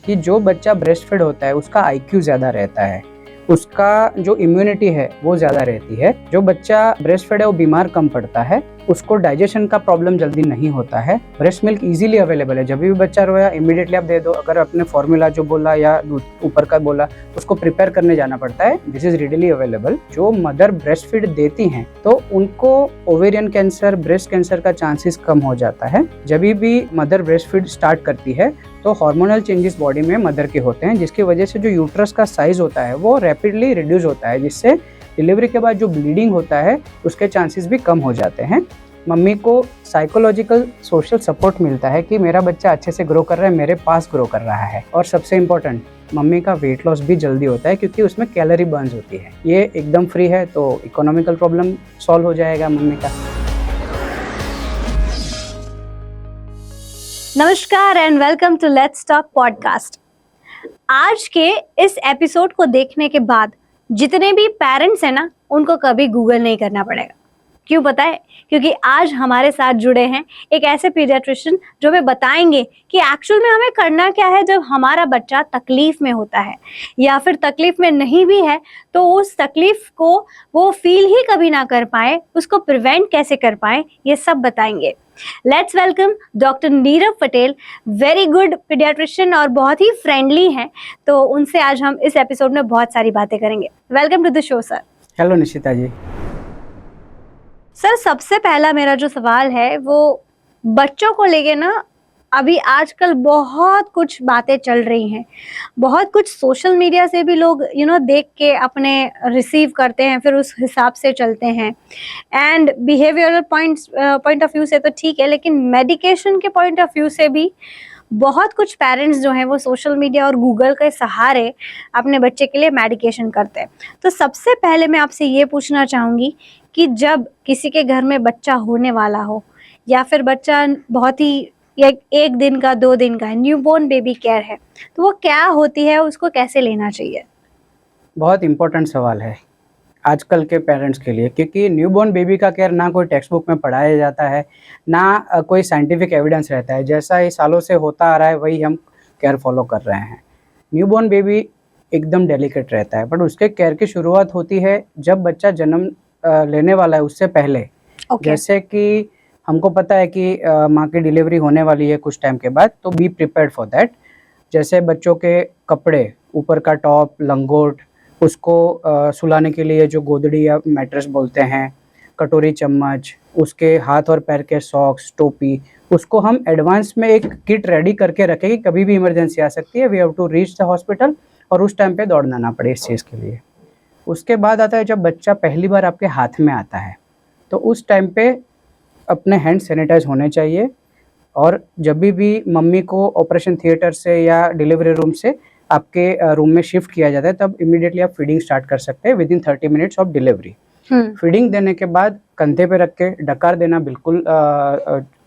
कि जो बच्चा ब्रेस्ट फीड होता है उसका आईक्यू ज़्यादा रहता है, उसका जो इम्यूनिटी है वो ज़्यादा रहती है। जो बच्चा ब्रेस्ट फीड है वो बीमार कम पड़ता है, उसको डाइजेशन का प्रॉब्लम जल्दी नहीं होता है। ब्रेस्ट मिल्क इजीली अवेलेबल है, जब भी बच्चा रोया इमीडिएटली आप दे दो। अगर आपने फॉर्मूला जो बोला या दूध ऊपर का बोला उसको प्रिपेयर करने जाना पड़ता है, दिस इज रेडिली अवेलेबल। जो मदर ब्रेस्ट फीड देती हैं तो उनको ओवेरियन कैंसर, ब्रेस्ट कैंसर का चांसेस कम हो जाता है। जब भी मदर ब्रेस्ट फीड स्टार्ट करती है तो हार्मोनल चेंजेस बॉडी में मदर के होते हैं, जिसकी वजह से जो यूट्रस का साइज होता है वो रैपिडली रिड्यूस होता है, जिससे डिलीवरी के बाद जो ब्लीडिंग होता है उसके चांसेस भी कम हो जाते हैं। मम्मी को साइकोलॉजिकल सोशल सपोर्ट मिलता है कि मेरा बच्चा अच्छे से ग्रो कर रहा है, मेरे पास ग्रो कर रहा है। और सबसे इम्पोर्टेंट, मम्मी का वेट लॉस भी जल्दी होता है क्योंकि उसमें कैलोरी बर्न्स होती है। ये एकदम फ्री है तो इकोनॉमिकल प्रॉब्लम सॉल्व हो जाएगा मम्मी का। नमस्कार and welcome to let's talk podcast. आज के इस एपिसोड को देखने के बाद जितने भी पेरेंट्स हैं ना, उनको कभी गूगल नहीं करना पड़ेगा। क्यों पता है? क्योंकि आज हमारे साथ जुड़े हैं एक ऐसे पीडियाट्रिशियन जो हमें बताएंगे कि एक्चुअल में हमें करना क्या है जब हमारा बच्चा तकलीफ में होता है, या फिर तकलीफ में नहीं भी है तो उस तकलीफ को वो फील ही कभी ना कर पाए, उसको प्रिवेंट कैसे कर पाए, ये सब बताएंगे। Let's welcome doctor Nirav Patel, very good paediatrician और बहुत ही फ्रेंडली हैं। तो उनसे आज हम इस एपिसोड में बहुत सारी बातें करेंगे। Welcome to the show sir. Hello Nishita ji. Sir, सबसे पहला मेरा जो सवाल है वो बच्चों को लेके ना, अभी आजकल बहुत कुछ बातें चल रही हैं, बहुत कुछ सोशल मीडिया से भी लोग देख के अपने रिसीव करते हैं, फिर उस हिसाब से चलते हैं। And behavioural point of view से तो ठीक है, लेकिन मेडिकेशन के पॉइंट ऑफ व्यू से भी बहुत कुछ पेरेंट्स जो हैं वो सोशल मीडिया और गूगल के सहारे अपने बच्चे के लिए मेडिकेशन करते हैं। तो सबसे पहले मैं आपसे ये पूछना चाहूँगी कि जब किसी के घर में बच्चा होने वाला हो, या फिर बच्चा बहुत ही एक दिन का, 2 दिन का है, न्यूबॉर्न बेबी केयर है, तो वो क्या होती है, उसको कैसे लेना चाहिए? बहुत इम्पोर्टेंट सवाल है आजकल के पेरेंट्स के लिए, क्योंकि न्यूबॉर्न बेबी का केयर ना कोई टेक्स्ट बुक में पढ़ाया जाता है, ना कोई साइंटिफिक एविडेंस रहता है। जैसा ये सालों से होता आ रहा है वही हम केयर फॉलो कर रहे हैं। न्यूबॉर्न बेबी एकदम डेलिकेट रहता है, बट उसके केयर की शुरुआत होती है जब बच्चा जन्म लेने वाला है, उससे पहले। जैसे कि हमको पता है कि माँ की डिलीवरी होने वाली है कुछ टाइम के बाद, तो बी प्रिपेयर्ड फॉर दैट। जैसे बच्चों के कपड़े, ऊपर का टॉप, लंगोट, उसको सुलाने के लिए जो गोदड़ी या मैट्रेस बोलते हैं, कटोरी चम्मच, उसके हाथ और पैर के सॉक्स, टोपी, उसको हम एडवांस में एक किट रेडी करके रखें कि कभी भी इमरजेंसी आ सकती है, we have to reach the hospital, और उस टाइम पे दौड़ना ना पड़े इस चीज़ के लिए। उसके बाद आता है जब बच्चा पहली बार आपके हाथ में आता है, तो उस टाइम पे अपने हैंड सैनिटाइज होने चाहिए। और जब भी मम्मी को ऑपरेशन थिएटर से या डिलीवरी रूम से आपके रूम में शिफ्ट किया जाता है, तब इमीडिएटली आप फीडिंग स्टार्ट कर सकते हैं within 30 minutes of delivery. Feeding देने के बाद कंधे पे रख के डकार देना बिल्कुल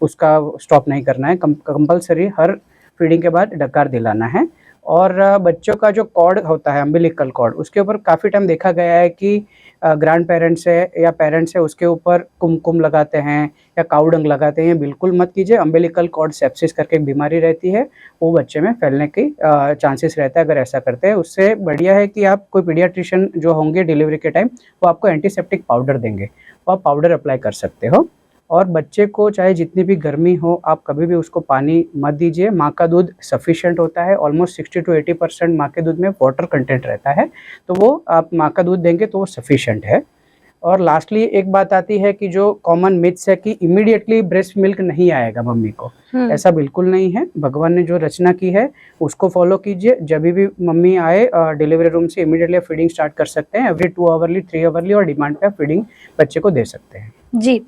उसका स्टॉप नहीं करना है, कंपल्सरी हर फीडिंग के बाद डकार दिलाना है। और बच्चों का जो कॉर्ड होता है, अम्बिलिकल कॉर्ड, उसके ऊपर काफ़ी टाइम देखा गया है कि ग्रैंड पेरेंट्स है या पेरेंट्स है उसके ऊपर कुमकुम लगाते हैं या काउडंग लगाते हैं। बिल्कुल मत कीजिए। अम्बिलिकल कॉर्ड सेप्सिस करके एक बीमारी रहती है, वो बच्चे में फैलने की चांसेस रहता है अगर ऐसा करते हैं। उससे बढ़िया है कि आप कोई पीडियाट्रिशियन जो होंगे डिलीवरी के टाइम, वो आपको एंटीसेप्टिक पाउडर देंगे, वो आप पाउडर अप्लाई कर सकते हो। और बच्चे को चाहे जितनी भी गर्मी हो, आप कभी भी उसको पानी मत दीजिए। माँ का दूध सफिशिएंट होता है, ऑलमोस्ट 60 to 80% माँ के दूध में वाटर कंटेंट रहता है, तो वो आप माँ का दूध देंगे तो वो सफिशिएंट है। और लास्टली एक बात आती है कि जो कॉमन मिथ्स है कि इमीडिएटली ब्रेस्ट मिल्क नहीं आएगा मम्मी को, ऐसा बिल्कुल नहीं है। भगवान ने जो रचना की है उसको फॉलो कीजिए। जब भी मम्मी आए डिलीवरी रूम से इमीडिएटली फीडिंग स्टार्ट कर सकते हैं, एवरी 2 आवरली 3 आवरली, और डिमांड पे फीडिंग बच्चे को दे सकते हैं। जी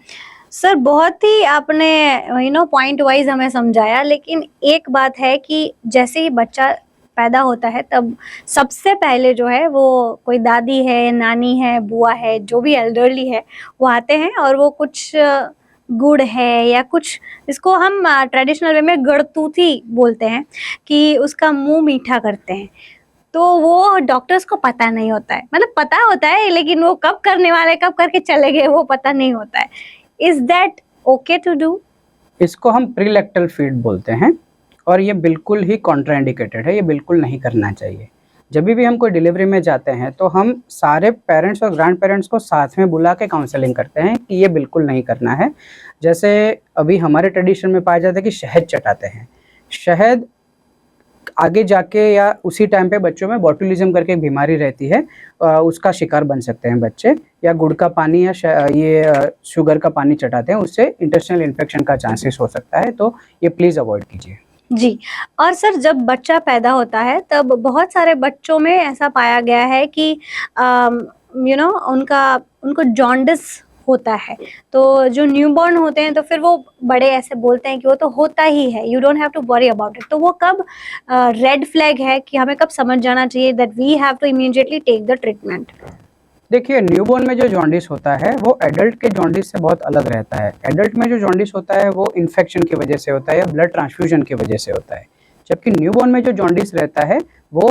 सर, बहुत ही आपने पॉइंट वाइज हमें समझाया, लेकिन एक बात है कि जैसे ही बच्चा पैदा होता है तब सबसे पहले जो है वो कोई दादी है, नानी है, बुआ है, जो भी एल्डरली है, वो आते हैं और वो कुछ गुड़ है या कुछ, इसको हम ट्रेडिशनल वे में गड़तूथी बोलते हैं, कि उसका मुंह मीठा करते हैं। तो वो डॉक्टर्स को पता नहीं होता है, मतलब पता होता है लेकिन वो कब करने वाले, कब करके चले गए, वो पता नहीं होता है। Is that okay to do? इसको हम प्रीलैक्टल फीड बोलते हैं, और ये बिल्कुल ही कॉन्ट्राइंडिकेटेड है, ये बिल्कुल नहीं करना चाहिए। जब भी हम कोई डिलीवरी में जाते हैं तो हम सारे पेरेंट्स और ग्रैंड पेरेंट्स को साथ में बुला के काउंसलिंग करते हैं कि ये बिल्कुल नहीं करना है। जैसे अभी हमारे ट्रेडिशन में पाया जाता है कि शहद चटाते हैं। शहद आगे जाके या उसी टाइम पे बच्चों में बॉटुलिज्म करके एक बीमारी रहती है, उसका शिकार बन सकते हैं बच्चे। या गुड़ का पानी या शुगर का पानी चटाते हैं, उससे इंटेस्टाइनल इन्फेक्शन का चांसेस हो सकता है, तो ये प्लीज़ अवॉइड कीजिए। जी। और सर जब बच्चा पैदा होता है तब बहुत सारे बच्चों में ऐसा पाया गया है कि उनको जॉन्डिस होता है। तो जो न्यूबॉर्न होते हैं तो फिर वो बड़े ऐसे बोलते हैं कि वो तो होता ही है, you don't have to worry about it. तो वो कब रेड फ्लैग है कि हमें कब समझ जाना चाहिए that we have to immediately take the treatment? देखिए, न्यूबॉर्न में जो जॉन्डिस होता है वो एडल्ट के जॉन्डिस से बहुत अलग रहता है। एडल्ट में जो जॉन्डिस होता है वो इन्फेक्शन की वजह से होता है या ब्लड ट्रांसफ्यूजन की वजह से होता है। जबकि न्यूबॉर्न में जो जॉन्डिस रहता है वो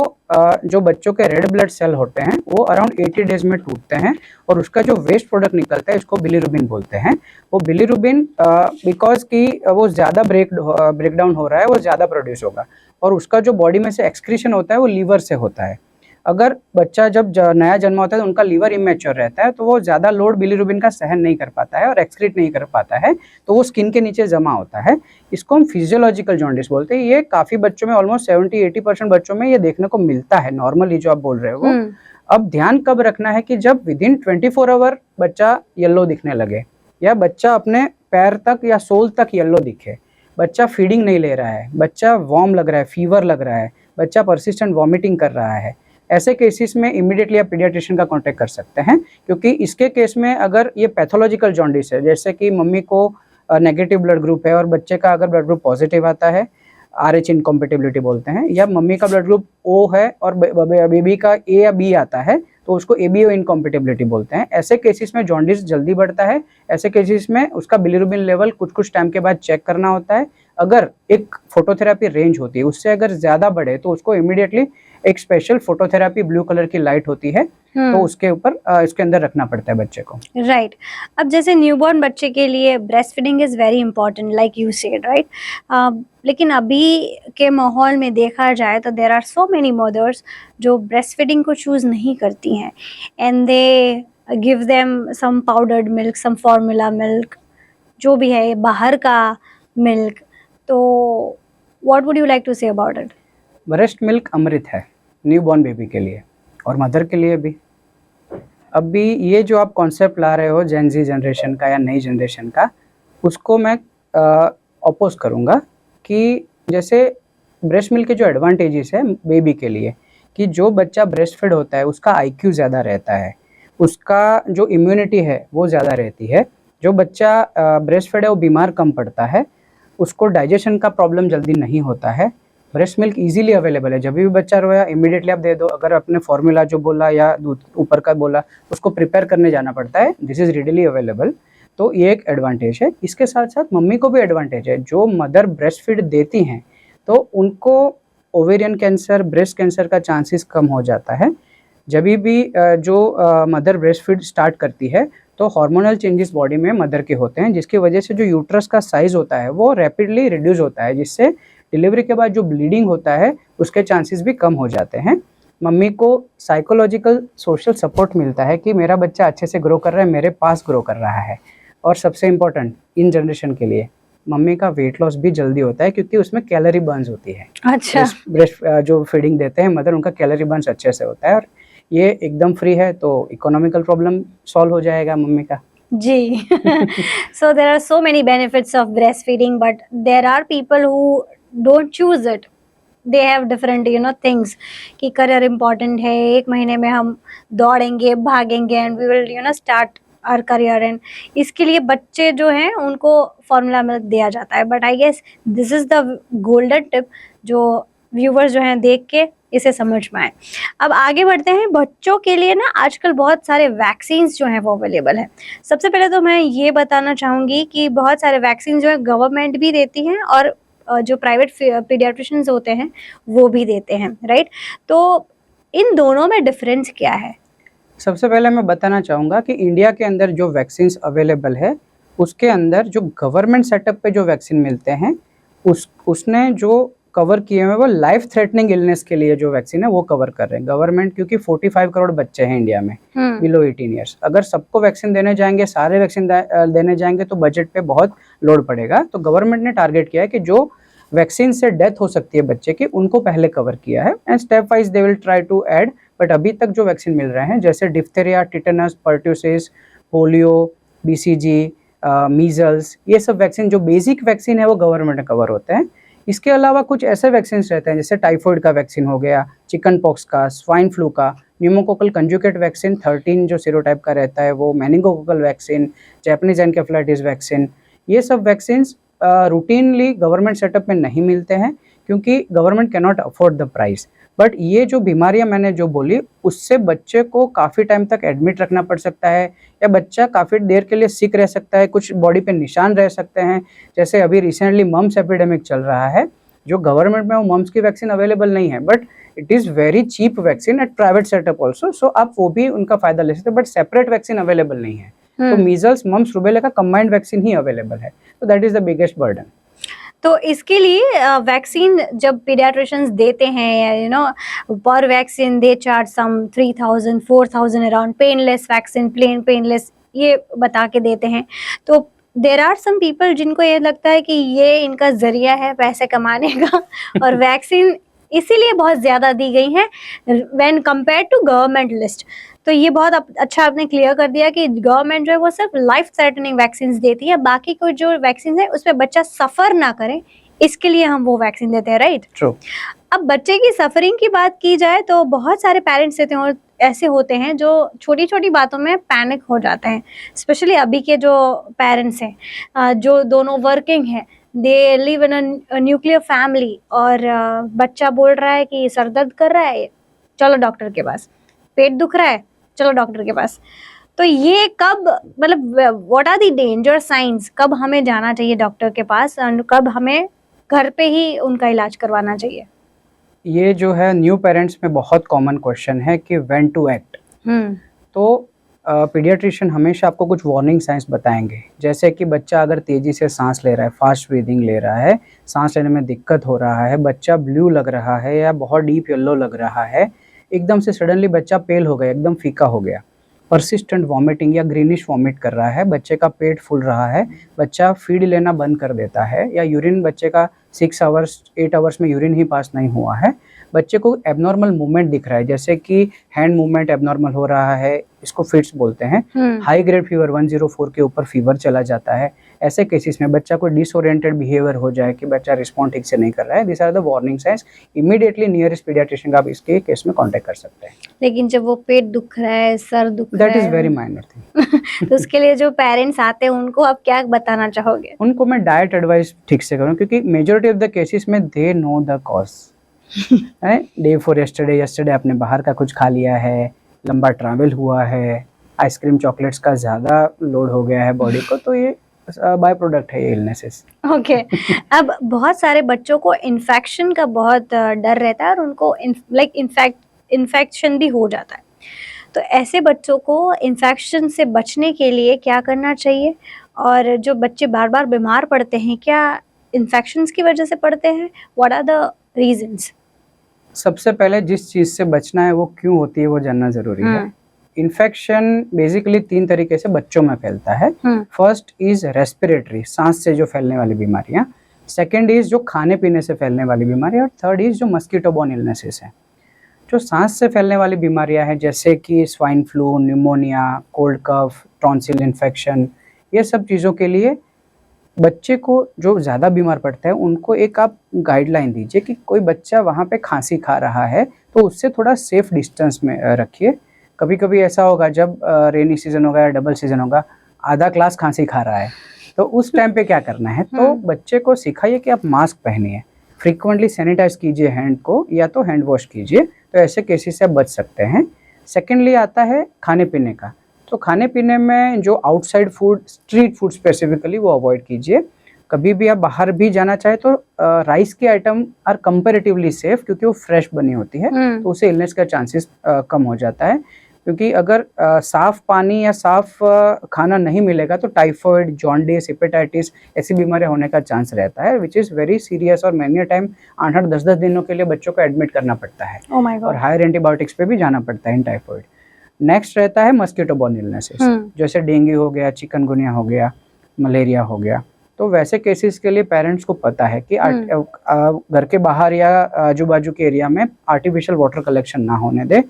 जो बच्चों के रेड ब्लड सेल होते हैं वो अराउंड 80 डेज में टूटते हैं, और उसका जो वेस्ट प्रोडक्ट निकलता है उसको बिलीरुबिन बोलते हैं। वो बिलीरुबिन बिकॉज कि वो ज़्यादा ब्रेकडाउन हो रहा है, वो ज़्यादा प्रोड्यूस होगा, और उसका जो बॉडी में से एक्सक्रीशन होता है वो लीवर से होता है। अगर बच्चा जब नया जन्म होता है तो उनका लीवर इमेच्योर रहता है, तो वो ज़्यादा लोड बिलीरुबिन का सहन नहीं कर पाता है और एक्सक्रीट नहीं कर पाता है, तो वो स्किन के नीचे जमा होता है। इसको हम फिजियोलॉजिकल जॉन्डिस बोलते हैं। ये काफ़ी बच्चों में, ऑलमोस्ट 70-80% बच्चों में ये देखने को मिलता है नॉर्मली, जो आप बोल रहे हो। अब ध्यान कब रखना है कि जब विदिन 24 आवर बच्चा येलो दिखने लगे, या बच्चा अपने पैर तक या सोल तक येलो दिखे, बच्चा फीडिंग नहीं ले रहा है, बच्चा वार्म लग रहा है, फीवर लग रहा है, बच्चा परसिस्टेंट वॉमिटिंग कर रहा है, ऐसे केसेस में इमीडिएटली आप पीडियाट्रिशियन का कांटेक्ट कर सकते हैं। क्योंकि इसके केस में अगर ये पैथोलॉजिकल जॉन्डिस है, जैसे कि मम्मी को नेगेटिव ब्लड ग्रुप है और बच्चे का अगर ब्लड ग्रुप पॉजिटिव आता है, RH इनकॉम्पेटिबिलिटी बोलते हैं, या मम्मी का ब्लड ग्रुप O है और बेबी का A या B आता है, तो उसको ABO इनकॉम्पेटिबिलिटी बोलते हैं। ऐसे केसेस में जॉन्डिस जल्दी बढ़ता है। ऐसे केसेस में उसका बिलीरुबिन लेवल कुछ टाइम के बाद चेक करना होता है। अगर एक फोटोथेरेपी रेंज होती है, उससे अगर ज़्यादा बढ़े तो उसको इमीडिएटली एक स्पेशल फोटोथेरेपी ब्लू कलर की लाइट होती है, तो उसके ऊपर इसके अंदर रखना पड़ता है बच्चे को। राइट। अब जैसे न्यूबॉर्न बच्चे के लिए breast feeding is very important like you said, right? लेकिन अभी के माहौल में देखा जाए तो there are so many mothers जो ब्रेस्ट फीडिंग को चूज़ नहीं करती हैं, and they give them some powdered milk, some formula milk, जो भी है बाहर का मिल्क। तो what would you like to say about it? Breast milk अमृत है न्यूबॉर्न बेबी के लिए और मदर के लिए भी। अभी ये जो आप कॉन्सेप्ट ला रहे हो जेन जी जनरेशन का या नई जनरेशन का, उसको मैं अपोज करूँगा कि जैसे ब्रेस्ट मिल्क के जो एडवांटेजेस है बेबी के लिए, कि जो बच्चा ब्रेस्ट फीड होता है उसका IQ ज़्यादा रहता है, उसका जो इम्यूनिटी है वो ज़्यादा रहती है। जो बच्चा ब्रेस्ट फीड है वो बीमार कम पड़ता है, उसको डाइजेशन का प्रॉब्लम जल्दी नहीं होता है। ब्रेस्ट मिल्क इजीली अवेलेबल है, जब भी बच्चा रोया इमीडिएटली आप दे दो। अगर आपने फॉर्मूला जो बोला या दूध ऊपर का बोला, उसको प्रिपेयर करने जाना पड़ता है, दिस इज़ रेडिली अवेलेबल। तो ये एक एडवांटेज है। इसके साथ साथ मम्मी को भी एडवांटेज है। जो मदर ब्रेस्ट फीड देती हैं तो उनको ओवेरियन कैंसर, ब्रेस्ट कैंसर का चांसेस कम हो जाता है। जब भी जो मदर ब्रेस्ट फीड स्टार्ट करती है तो हार्मोनल चेंजेस बॉडी में मदर के होते हैं, जिसकी वजह से जो यूट्रस का साइज़ होता है वो रैपिडली रिड्यूस होता है, जिससे डिलीवरी के बाद जो ब्लीडिंग होता है उसके चांसेस भी कम हो जाते हैं। मम्मी को साइकोलॉजिकल सोशल सपोर्ट मिलता है कि मेरा बच्चा अच्छे से ग्रो कर रहा है, मेरे पास ग्रो कर रहा है। और सबसे इम्पोर्टेंट इन जनरेशन के लिए, मम्मी का वेट लॉस भी जल्दी होता है क्योंकि उसमें कैलोरी बर्न्स होती है। अच्छा। ब्रेस्ट जो फीडिंग देते हैं मदर, उनका कैलोरी बर्न्स अच्छे से होता है, और ये एकदम फ्री है, तो इकोनॉमिकल प्रॉब्लम सॉल्व हो जाएगा मम्मी का। जी। So there are so many benefits of breastfeeding, but there are people who don't choose it. They have different things कि करियर important है, 1 महीने में हम दौड़ेंगे, भागेंगे, and we will start our career, and इसके लिए बच्चे जो हैं उनको फॉर्मूला मिल्क दिया जाता है। But I guess this is the golden tip जो व्यूवर्स जो हैं देख के इसे समझ में आए। अब आगे बढ़ते हैं। बच्चों के लिए ना आजकल बहुत सारे वैक्सीन्स जो हैं वो अवेलेबल हैं। सबसे पहले तो मैं ये बताना चाहूँगी कि बहुत सारे वैक्सीन जो है गवर्नमेंट भी देती हैं और जो प्राइवेट पीडियाट्रिशियंस होते हैं वो भी देते हैं, राइट? तो इन दोनों में डिफरेंस क्या है? सबसे पहले मैं बताना चाहूँगा कि इंडिया के अंदर जो वैक्सीन्स अवेलेबल है उसके अंदर जो गवर्नमेंट सेटअप पे जो वैक्सीन मिलते हैं उसने जो कवर किए हुए वो लाइफ थ्रेटनिंग इलनेस के लिए जो वैक्सीन है वो कवर कर रहे हैं गवर्नमेंट, क्योंकि 45 करोड़ बच्चे हैं इंडिया में बिलो 18 ईयर्स। अगर सबको वैक्सीन देने जाएंगे, सारे वैक्सीन देने जाएंगे तो बजट पे बहुत लोड पड़ेगा। तो गवर्नमेंट ने टारगेट किया है कि जो वैक्सीन से डेथ हो सकती है बच्चे की, उनको पहले कवर किया है, and step wise they will try to add. But अभी तक जो वैक्सीन मिल रहे हैं जैसे diphtheria, tetanus, pertussis, polio, BCG, measles, ये सब वैक्सीन जो बेसिक वैक्सीन है वो गवर्नमेंट में कवर होते हैं। इसके अलावा कुछ ऐसे वैक्सीन रहते हैं जैसे टाइफाइड का वैक्सीन हो गया, चिकन पॉक्स का, स्वाइन फ्लू का, न्यूमोकोकल कंजुगेट वैक्सीन 13 जो सीरोटाइप का रहता है वो, meningococcal vaccine, Japanese encephalitis vaccine, ये सब वैक्सीन रूटीनली गवर्नमेंट सेटअप में नहीं मिलते हैं क्योंकि government can not afford the price. But ये जो बीमारियां मैंने जो बोली उससे बच्चे को काफ़ी टाइम तक एडमिट रखना पड़ सकता है, या बच्चा काफ़ी देर के लिए सिक रह सकता है, कुछ बॉडी पे निशान रह सकते हैं। जैसे अभी रिसेंटली मम्स एपिडेमिक चल रहा है, जो गवर्नमेंट में वो मम्स की वैक्सीन अवेलेबल नहीं है, but it is very cheap vaccine at private setup also, so आप वो भी उनका फायदा ले सकते हैं, बट सेपरेट वैक्सीन अवेलेबल नहीं है। तो मीजल्स, मम्स, रूबेला का कंबाइंड वैक्सीन ही अवेलेबल है, तो that is the biggest burden. तो इसके लिए वैक्सीन जब पीडियाट्रिशियंस देते हैं, यू नो पर vaccine they charge some 3000 4000 around, painless vaccine, plain painless, ये बता के देते हैं। तो देर आर सम पीपल जिनको ये लगता है कि ये इनका जरिया है पैसे कमाने का और वैक्सीन इसीलिए बहुत ज़्यादा दी गई है when compare to government list. तो ये बहुत अच्छा आपने क्लियर कर दिया कि गवर्नमेंट जो है वो सिर्फ लाइफ थ्रेटनिंग वैक्सीन देती है, बाकी कोई जो वैक्सीन है उस पर बच्चा सफ़र ना करे इसके लिए हम वो वैक्सीन देते हैं, राइट? ट्रू। अब बच्चे की सफरिंग की बात की जाए तो बहुत सारे पेरेंट्स ऐसे होते हैं जो छोटी छोटी बातों में पैनिक हो जाते हैं, स्पेशली अभी के जो पेरेंट्स हैं जो दोनों वर्किंग हैं, they live in a nuclear family, और बच्चा बोल रहा है कि सर दर्द कर रहा है, चलो डॉक्टर के पास, पेट दुख रहा है, चलो डॉक्टर के पास। तो ये कब, मतलब what are the danger signs, कब हमें जाना चाहिए डॉक्टर के पास और कब हमें घर पे ही उनका इलाज करवाना चाहिए? ये जो है न्यू पेरेंट्स में बहुत कॉमन क्वेश्चन है कि व्हेन टू एक्ट। तो पीडियाट्रिशियन हमेशा आपको कुछ वार्निंग साइंस बताएंगे, जैसे कि बच्चा अगर तेज़ी से सांस ले रहा है, फास्ट ब्रीदिंग ले रहा है, सांस लेने में दिक्कत हो रहा है, बच्चा ब्लू लग रहा है या बहुत डीप येलो लग रहा है, एकदम से सडनली बच्चा पेल हो गया, एकदम फीका हो गया, परसिस्टेंट वॉमिटिंग या ग्रीनिश वॉमिट कर रहा है, बच्चे का पेट फूल रहा है, बच्चा फीड लेना बंद कर देता है, या यूरिन बच्चे का 6 आवर्स 8 आवर्स में यूरिन ही पास नहीं हुआ है, बच्चे को एबनॉर्मल मूवमेंट दिख रहा है, जैसे कि हैंड मूवमेंट एबनॉर्मल हो रहा है, इसको फिट्स बोलते हैं, हाई ग्रेड फीवर 104 के ऊपर फीवर चला जाता है, ऐसे केसेस में बच्चा को डिसओरिएंटेड बिहेवियर हो जाए कि बच्चा रिस्पॉन्ड ठीक से नहीं कर रहा है, this are the warning signs. Immediately nearest paediatrician का आप इसके केस में कांटेक्ट कर सकते हैं। लेकिन जब वो पेट दुख रहा है, सर दुख रहा है, that is very minor thing. तो उसके लिए जो पेरेंट्स आते हैं उनको आप क्या बताना चाहोगे? उनको मैं डाइट एडवाइस ठीक से करूँ, क्योंकि मेजॉरिटी ऑफ द केसेस में दे नो द कॉज है। डे फॉर यस्टरडे आपने बाहर का कुछ खा लिया है, लंबा ट्रैवल हुआ है, आइसक्रीम चॉकलेट्स का ज़्यादा लोड हो गया है बॉडी को, तो ये बाय प्रोडक्ट है ये इलनेसेस। ओके अब बहुत सारे बच्चों को इन्फेक्शन का बहुत डर रहता है और उनको इन्फेक्शन भी हो जाता है। तो ऐसे बच्चों को इन्फेक्शन से बचने के लिए क्या करना चाहिए? और जो बच्चे बार बार बीमार पड़ते हैं, क्या इन्फेक्शंस की वजह से पड़ते हैं? What are the reasons? सबसे पहले जिस चीज़ से बचना है वो क्यों होती है वो जानना ज़रूरी है। इन्फेक्शन बेसिकली 3 तरीके से बच्चों में फैलता है। फर्स्ट इज रेस्पिरेटरी, सांस से जो फैलने वाली बीमारियां, सेकंड इज जो खाने पीने से फैलने वाली बीमारियां, और थर्ड इज जो मस्कीटो बॉर्न इलनेसेस हैं। जो सांस से फैलने वाली बीमारियां हैं जैसे कि swine flu, pneumonia, cold cough, tonsil infection, ये सब चीज़ों के लिए बच्चे को जो ज़्यादा बीमार पड़ता है उनको एक आप गाइडलाइन दीजिए कि कोई बच्चा वहाँ पे खांसी खा रहा है तो उससे थोड़ा सेफ डिस्टेंस में रखिए। कभी कभी ऐसा होगा जब रेनी सीजन होगा या डबल सीजन होगा, आधा क्लास खांसी खा रहा है, तो उस टाइम पे क्या करना है, तो बच्चे को सिखाइए कि आप मास्क पहनिए, फ्रीक्वेंटली सैनिटाइज कीजिए हैंड को, या तो हैंड वॉश कीजिए, तो ऐसे केसेस से बच सकते हैं। सेकेंडली आता है खाने पीने का, तो खाने पीने में जो outside food, street food specifically, वो अवॉइड कीजिए। कभी भी आप बाहर भी जाना चाहे तो राइस की आइटम आर कंपैरेटिवली सेफ, क्योंकि वो फ्रेश बनी होती है, तो उससे इलनेस का चांसेस कम हो जाता है। क्योंकि अगर साफ पानी या साफ खाना नहीं मिलेगा तो टाइफाइड, जॉन्डिस, हेपेटाइटिस ऐसी बीमारियां होने का चांस रहता है, विच इज़ वेरी सीरियस। और मैनी टाइम 8-8, 10-10 दिनों के लिए बच्चों को एडमिट करना पड़ता है ओह माय और गॉड। हायर एंटीबायोटिक्स पे भी जाना पड़ता है इन टाइफाइड। नेक्स्ट रहता है मस्कीटो बॉर्न इलनेसेस, जैसे डेंगू हो गया, चिकनगुनिया हो गया, मलेरिया हो गया। तो वैसे केसेस के लिए पेरेंट्स को पता है कि घर के बाहर या आजू बाजू के एरिया में आर्टिफिशियल वाटर कलेक्शन ना होने दे।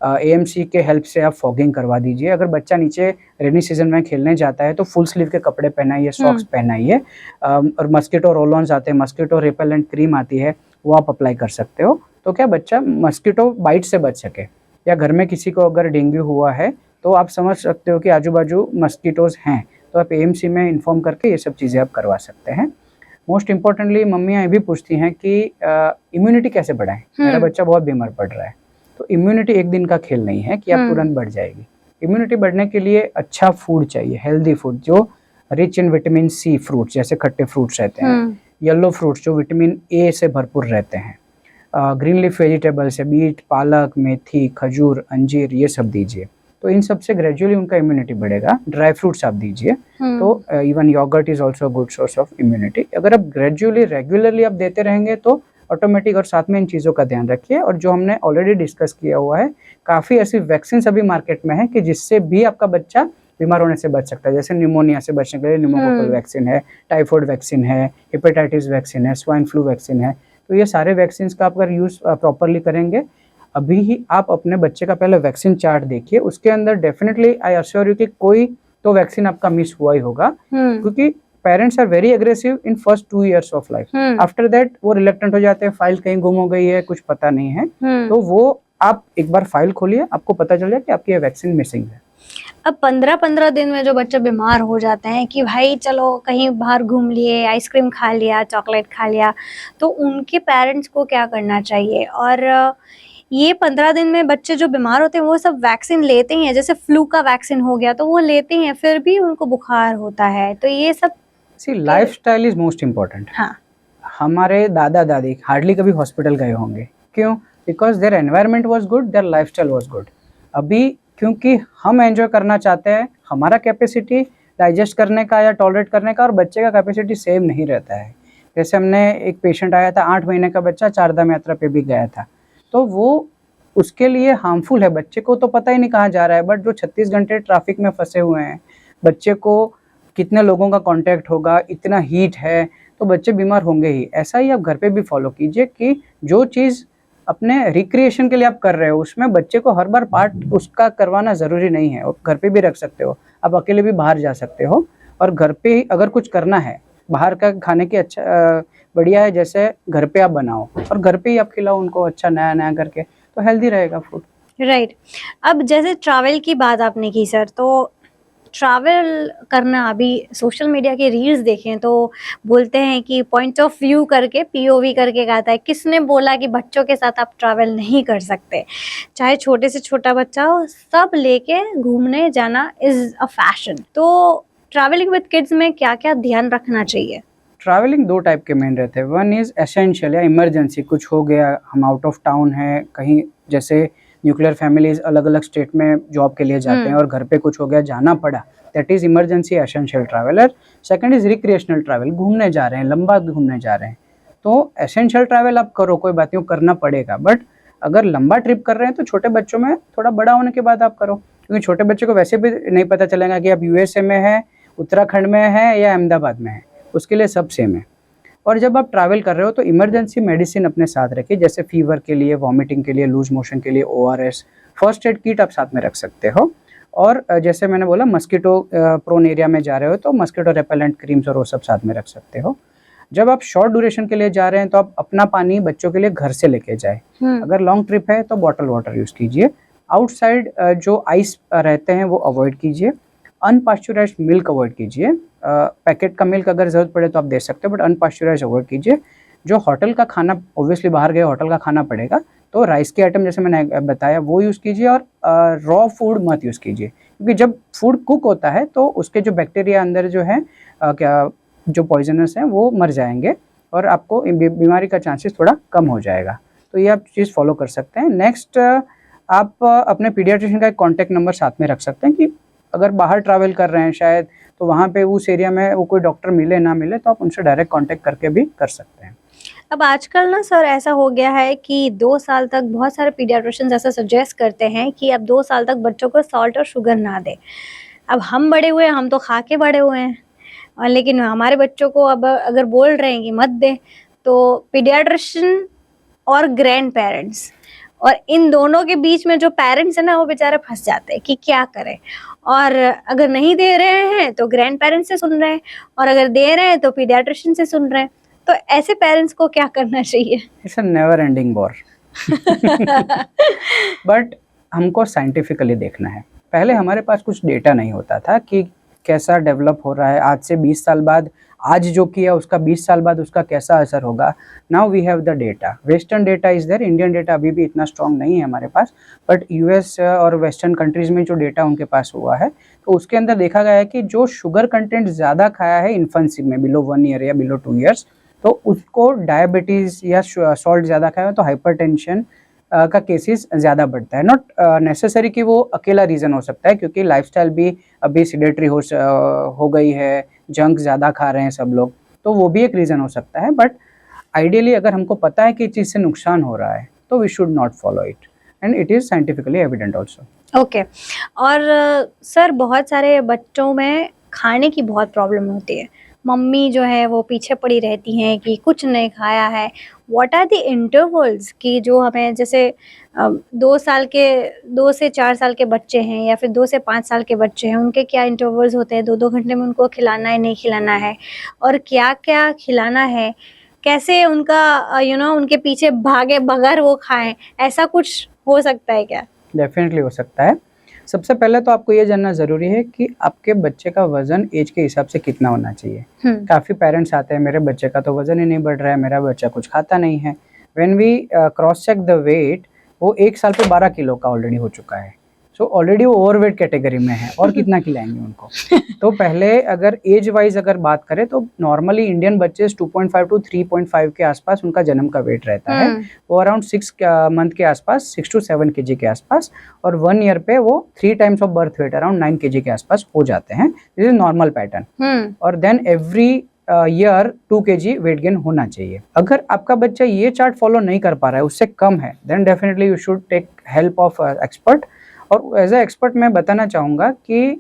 एएमसी के हेल्प से आप फॉगिंग करवा दीजिए। अगर बच्चा नीचे रेनी सीजन में खेलने जाता है तो फुल स्लीव के कपड़े पहनाइए, सॉक्स पहनाइए। और मस्कीटो रोल-ऑन्स आते हैं, मस्कीटो रिपेलेंट क्रीम आती है, वो आप अप्लाई कर सकते हो। तो क्या बच्चा मस्कीटो बाइट से बच सके। या घर में किसी को अगर डेंगू हुआ है तो आप समझ सकते हो कि आजू बाजू मस्कीटोज हैं, तो आप एएमसी में इन्फॉर्म करके ये सब चीज़ें आप करवा सकते हैं। मोस्ट इम्पोर्टेंटली मम्मियाँ ये भी पूछती हैं कि इम्यूनिटी कैसे बढ़ाएं, मेरा बच्चा बहुत बीमार पड़ रहा है। तो इम्यूनिटी एक दिन का खेल नहीं है कि आप तुरंत बढ़ जाएगी। इम्यूनिटी बढ़ने के लिए अच्छा फूड चाहिए, हेल्दी फूड जो rich in vitamin C fruits, जैसे खट्टे फ्रूट्स रहते हैं, येलो फ्रूट्स जो विटामिन ए से भरपूर रहते हैं, ग्रीन लीफ वेजिटेबल्स है, बीट, पालक, मेथी, खजूर, अंजीर, ये सब दीजिए। तो इन सब से ग्रेजुअली उनका इम्यूनिटी बढ़ेगा। ड्राई फ्रूट्स आप दीजिए, तो even yogurt is also good source of immunity. अगर आप ग्रेजुअली रेगुलरली आप देते रहेंगे तो ऑटोमेटिक। और साथ में इन चीज़ों का ध्यान रखिए। और जो हमने ऑलरेडी डिस्कस किया हुआ है, काफ़ी ऐसी वैक्सीन अभी मार्केट में है कि जिससे भी आपका बच्चा बीमार होने से बच सकता है। जैसे निमोनिया से बचने के लिए निमोकोकल वैक्सीन है, टाइफाइड वैक्सीन है, हेपेटाइटिस वैक्सीन है, स्वाइन फ्लू वैक्सीन है। तो ये सारे वैक्सीन का आप अगर यूज़ प्रॉपरली करेंगे, अभी ही आप अपने बच्चे का पहले वैक्सीन चार्ट देखिए, उसके अंदर डेफिनेटली आई अश्योर यू कि कोई तो वैक्सीन आपका मिस हुआ ही होगा। क्योंकि parents are very aggressive in first 2 years of life. After that वो रिलेक्टेंट हो जाते हैं, फाइल कहीं गुम हो गई है, कुछ पता नहीं है। तो वो आप एक बार फाइल खोलिए, आपको पता चल जाए कि आपकी ये वैक्सीन मिसिंग है। अब 15-15 दिन में जो बच्चे बीमार हो जाते हैं कि भाई चलो कहीं बाहर घूम लिए, आइसक्रीम खा लिया, चॉकलेट खा लिया, तो उनके पेरेंट्स को क्या करना चाहिए? और ये 15 दिन में बच्चे जो बीमार होते हैं वो सब वैक्सीन लेते ही हैं, जैसे फ्लू का वैक्सीन हो गया तो वो लेते हैं, फिर भी उनको बुखार होता है। तो ये सब सी लाइफस्टाइल इज मोस्ट इम्पोर्टेंट। हाँ, हमारे दादा दादी हार्डली कभी हॉस्पिटल गए होंगे, क्यों? Because their environment was good, there lifestyle was good. अभी क्योंकि हम एंजॉय करना चाहते हैं, हमारा कैपेसिटी डाइजेस्ट करने का या टॉलरेट करने का और बच्चे का कैपेसिटी सेम नहीं रहता है। जैसे हमने एक पेशेंट आया था, 8 महीने का बच्चा, 4 धाम यात्रा पे भी गया था, तो वो उसके लिए हार्मफुल है। बच्चे को तो पता ही नहीं कहाँ जा रहा है, बट जो 36 घंटे ट्रैफिक में फंसे हुए हैं, बच्चे को कितने लोगों का कांटेक्ट होगा, इतना हीट है, तो बच्चे बीमार होंगे ही। ऐसा ही आप घर पे भी फॉलो कीजिए कि जो चीज़ अपने रिक्रिएशन के लिए आप कर रहे हो, उसमें बच्चे को हर बार पार्ट उसका करवाना ज़रूरी नहीं है। आप घर पे भी रख सकते हो, आप अकेले भी बाहर जा सकते हो। और घर पे ही अगर कुछ करना है, बाहर का खाने की अच्छा बढ़िया है, जैसे घर पे आप बनाओ और घर पे ही आप खिलाओ उनको अच्छा नया नया करके, तो हेल्दी रहेगा फूड। राइट। अब जैसे ट्रैवल की बात आपने की सर, तो ट्रैवल करना, अभी सोशल मीडिया के रील्स देखें तो बोलते हैं कि पॉइंट ऑफ व्यू करके, पीओवी करके कहता है। किसने बोला कि बच्चों के साथ आप ट्रैवल नहीं कर सकते? चाहे छोटे से छोटा बच्चा हो, सब लेके घूमने जाना इज अ फैशन। तो ट्रैवलिंग विद किड्स में क्या क्या ध्यान रखना चाहिए? ट्रैवलिंग 2 टाइप के मेन रहते हैं। वन इज़ एसेंशियल या इमरजेंसी, कुछ हो गया, हम आउट ऑफ टाउन हैं कहीं, जैसे न्यूक्लियर फैमिलीज अलग अलग स्टेट में जॉब के लिए जाते हैं और घर पे कुछ हो गया, जाना पड़ा, that is emergency essential traveller. Second is recreational travel, घूमने जा रहे हैं, लंबा घूमने जा रहे हैं, तो एसेंशियल ट्रैवल आप करो, कोई बात नहीं, करना पड़ेगा। बट अगर लंबा ट्रिप कर रहे हैं तो छोटे बच्चों में थोड़ा बड़ा होने के बाद आप करो, क्योंकि छोटे बच्चे को वैसे भी नहीं पता चलेगा कि आप यूएसए में है, उत्तराखंड में है या अहमदाबाद में है, उसके लिए सब सेम है। और जब आप ट्रैवल कर रहे हो तो इमरजेंसी मेडिसिन अपने साथ रखिए, जैसे फीवर के लिए, वॉमिटिंग के लिए, लूज मोशन के लिए ओआरएस, फर्स्ट एड किट आप साथ में रख सकते हो। और जैसे मैंने बोला, मस्कीटो प्रोन एरिया में जा रहे हो तो मस्कीटो रेपेलेंट क्रीम्स और वो सब साथ में रख सकते हो। जब आप शॉर्ट ड्यूरेशन के लिए जा रहे हैं तो आप अपना पानी बच्चों के लिए घर से लेके जाए। अगर लॉन्ग ट्रिप है तो बॉटल वाटर यूज़ कीजिए। आउटसाइड जो आइस रहते हैं वो अवॉइड कीजिए। अनपास्चुराइज्ड मिल्क अवॉइड कीजिए। पैकेट का मिल्क अगर ज़रूरत पड़े तो आप दे सकते हो, बट अनपास्चुराइज्ड अवॉइड कीजिए। जो होटल का खाना, ऑब्वियसली बाहर गए होटल का खाना पड़ेगा, तो राइस के आइटम जैसे मैंने बताया वो यूज़ कीजिए। और रॉ फूड मत यूज़ कीजिए, क्योंकि जब फूड कुक होता है तो उसके जो बैक्टीरिया अंदर जो है जो पॉइजनस हैं वो मर जाएंगे और आपको बीमारी का चांसेस थोड़ा कम हो जाएगा। तो ये आप चीज़ फॉलो कर सकते हैं। नेक्स्ट, आप अपने पीडियाट्रिशियन का एक कॉन्टैक्ट नंबर साथ में रख सकते हैं कि अगर बाहर ट्रैवल कर रहे हैं शायद, तो वहाँ पे उस एरिया में वो कोई डॉक्टर मिले ना मिले तो आप उनसे डायरेक्ट कांटेक्ट करके भी कर सकते हैं। अब आजकल ना सर ऐसा हो गया है कि 2 साल तक बहुत सारे पीडियाट्रिशियंस ऐसा सजेस्ट करते हैं कि अब 2 साल तक बच्चों को सॉल्ट और शुगर ना दें। अब हम बड़े हुए हैं, हम तो खा के बड़े हुए हैं और लेकिन हमारे बच्चों को अब अगर बोल रहे हैं कि मत दें, तो पीडियाट्रिशियन और ग्रैंड पेरेंट्स और इन दोनों के बीच में जो पेरेंट्स है ना वो बेचारे फंस जाते हैं कि क्या करें। और अगर नहीं दे रहे हैं तो ग्रैंड पेरेंट्स से सुन रहे हैं और अगर दे रहे हैं तो पीडियाट्रिशियन से सुन रहे हैं। तो ऐसे पेरेंट्स को क्या करना चाहिए? It's a never ending war. But हमको साइंटिफिकली देखना है। पहले हमारे पास कुछ डेटा नहीं होता था कि कैसा डेवलप हो रहा है, आज से 20 साल बाद आज जो किया उसका 20 साल बाद उसका कैसा असर होगा। Now we have the data, western data is there, Indian data अभी भी इतना स्ट्रॉन्ग नहीं है हमारे पास, बट यूएस और वेस्टर्न कंट्रीज में जो डेटा उनके पास हुआ है तो उसके अंदर देखा गया है कि जो शुगर कंटेंट ज़्यादा खाया है इन्फेंसी में, बिलो 1 ईयर या बिलो 2 ईयर्स, तो उसको डायबिटीज़ या सॉल्ट ज़्यादा खाया है तो हाइपरटेंशन का केसेस ज़्यादा बढ़ता है। नॉट नेसेसरी कि वो अकेला रीज़न हो सकता है, क्योंकि लाइफस्टाइल भी अभी सिडेटरी हो गई है, जंक ज़्यादा खा रहे हैं सब लोग, तो वो भी एक रीज़न हो सकता है। बट आइडियली अगर हमको पता है कि इस चीज़ से नुकसान हो रहा है तो we should not follow it, and it is scientifically evident also. Okay. और सर बहुत सारे बच्चों में खाने की बहुत प्रॉब्लम होती है। मम्मी जो है वो पीछे पड़ी रहती हैं कि कुछ नहीं खाया है। व्हाट आर द इंटरवल्स कि जो हमें जैसे 2 से 4 साल के बच्चे हैं या फिर 2 से 5 साल के बच्चे हैं, उनके क्या इंटरवल्स होते हैं? 2-2 घंटे में उनको खिलाना है, नहीं खिलाना है और क्या-क्या खिलाना है? कैसे उनका उनके पीछे भागे बगैर वो खाएँ, ऐसा कुछ हो सकता है क्या? डेफिनेटली हो सकता है। सबसे पहले तो आपको ये जानना ज़रूरी है कि आपके बच्चे का वज़न एज के हिसाब से कितना होना चाहिए। काफ़ी पेरेंट्स आते हैं, मेरे बच्चे का तो वज़न ही नहीं बढ़ रहा है, मेरा बच्चा कुछ खाता नहीं है। When we cross check the weight, वो 1 साल पे 12 किलो का ऑलरेडी हो चुका है। सो ऑलरेडी वो ओवरवेट कैटेगरी में है और कितना खिलाएंगे उनको। तो पहले अगर एज वाइज अगर बात करें तो नॉर्मली इंडियन बच्चे 2.5 टू 3.5 के आसपास उनका जन्म का वेट रहता है। वो अराउंड 6 मंथ के आसपास 6 टू 7 केजी के आसपास, और 1 ईयर पे वो 3 times of birth weight around 9 KG के आसपास हो जाते हैं। This is normal pattern. और then every year 2 KG weight gain होना चाहिए। अगर आपका बच्चा ये चार्ट फॉलो नहीं कर पा रहा है, उससे कम है, then definitely you should take help of expert. और एज ए एक्सपर्ट मैं बताना चाहूँगा कि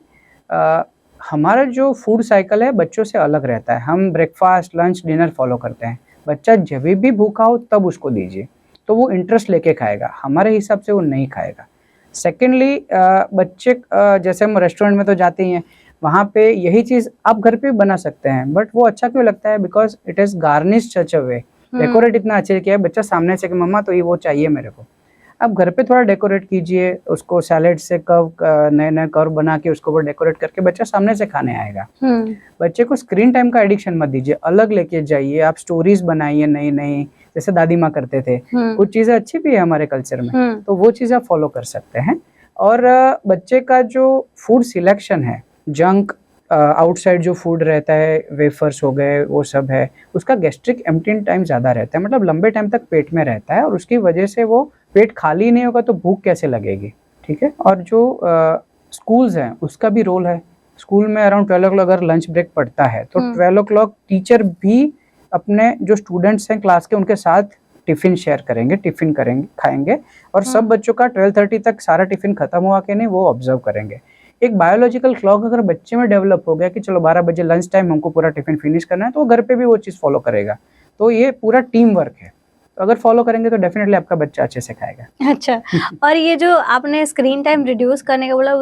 हमारा जो फूड साइकिल है बच्चों से अलग रहता है। हम ब्रेकफास्ट, लंच, डिनर फॉलो करते हैं। बच्चा जब भी भूखा हो तब उसको दीजिए, तो वो इंटरेस्ट लेके खाएगा, हमारे हिसाब से वो नहीं खाएगा। सेकेंडली बच्चे जैसे हम रेस्टोरेंट में तो जाते ही हैं, वहाँ पे यही चीज़ आप घर पे भी बना सकते हैं, बट वो अच्छा क्यों लगता है? Because it is garnish such a way, decorate इतना अच्छे किया है, बच्चा सामने से कि मम्मा तो ये वो चाहिए मेरे को। आप घर पे थोड़ा डेकोरेट कीजिए, उसको सैलेड से नए कर्व बना के उसको वो डेकोरेट करके बच्चा सामने से खाने आएगा। बच्चे को स्क्रीन टाइम का एडिक्शन मत दीजिए, अलग लेके जाइए, आप स्टोरीज बनाइए नई जैसे दादी माँ करते थे। कुछ चीज़ें अच्छी भी है हमारे कल्चर में, तो वो चीज़ आप फॉलो कर सकते हैं। और बच्चे का जो फूड सिलेक्शन है, जंक आउटसाइड जो फूड रहता है, वेफर्स हो गए, वो सब है, उसका गैस्ट्रिक एम्प्टिंग टाइम ज़्यादा रहता है, मतलब लंबे टाइम तक पेट में रहता है, और उसकी वजह से वो पेट खाली नहीं होगा तो भूख कैसे लगेगी, ठीक है। और जो स्कूल्स हैं उसका भी रोल है। स्कूल में अराउंड 12 o'clock अगर लंच ब्रेक पड़ता है तो 12 o'clock टीचर भी अपने जो स्टूडेंट्स हैं क्लास के उनके साथ टिफ़िन शेयर करेंगे, टिफ़िन करेंगे, खाएंगे, और सब बच्चों का 12:30 तक सारा टिफ़िन खत्म हुआ कि नहीं वो ऑब्जर्व करेंगे। एक बायोलॉजिकल क्लॉक अगर बच्चे में डेवलप हो गया कि चलो 12 बजे लंच टाइम हमको पूरा टिफिन फिनिश करना है, तो वो घर पे भी वो चीज़ फॉलो करेगा। तो ये पूरा टीम वर्क है, तो अगर फॉलो करेंगे तो डेफिनेटली आपका बच्चा अच्छे से खाएगा। अच्छा, और ये जो आपने स्क्रीन टाइम रिड्यूस करने का बोला,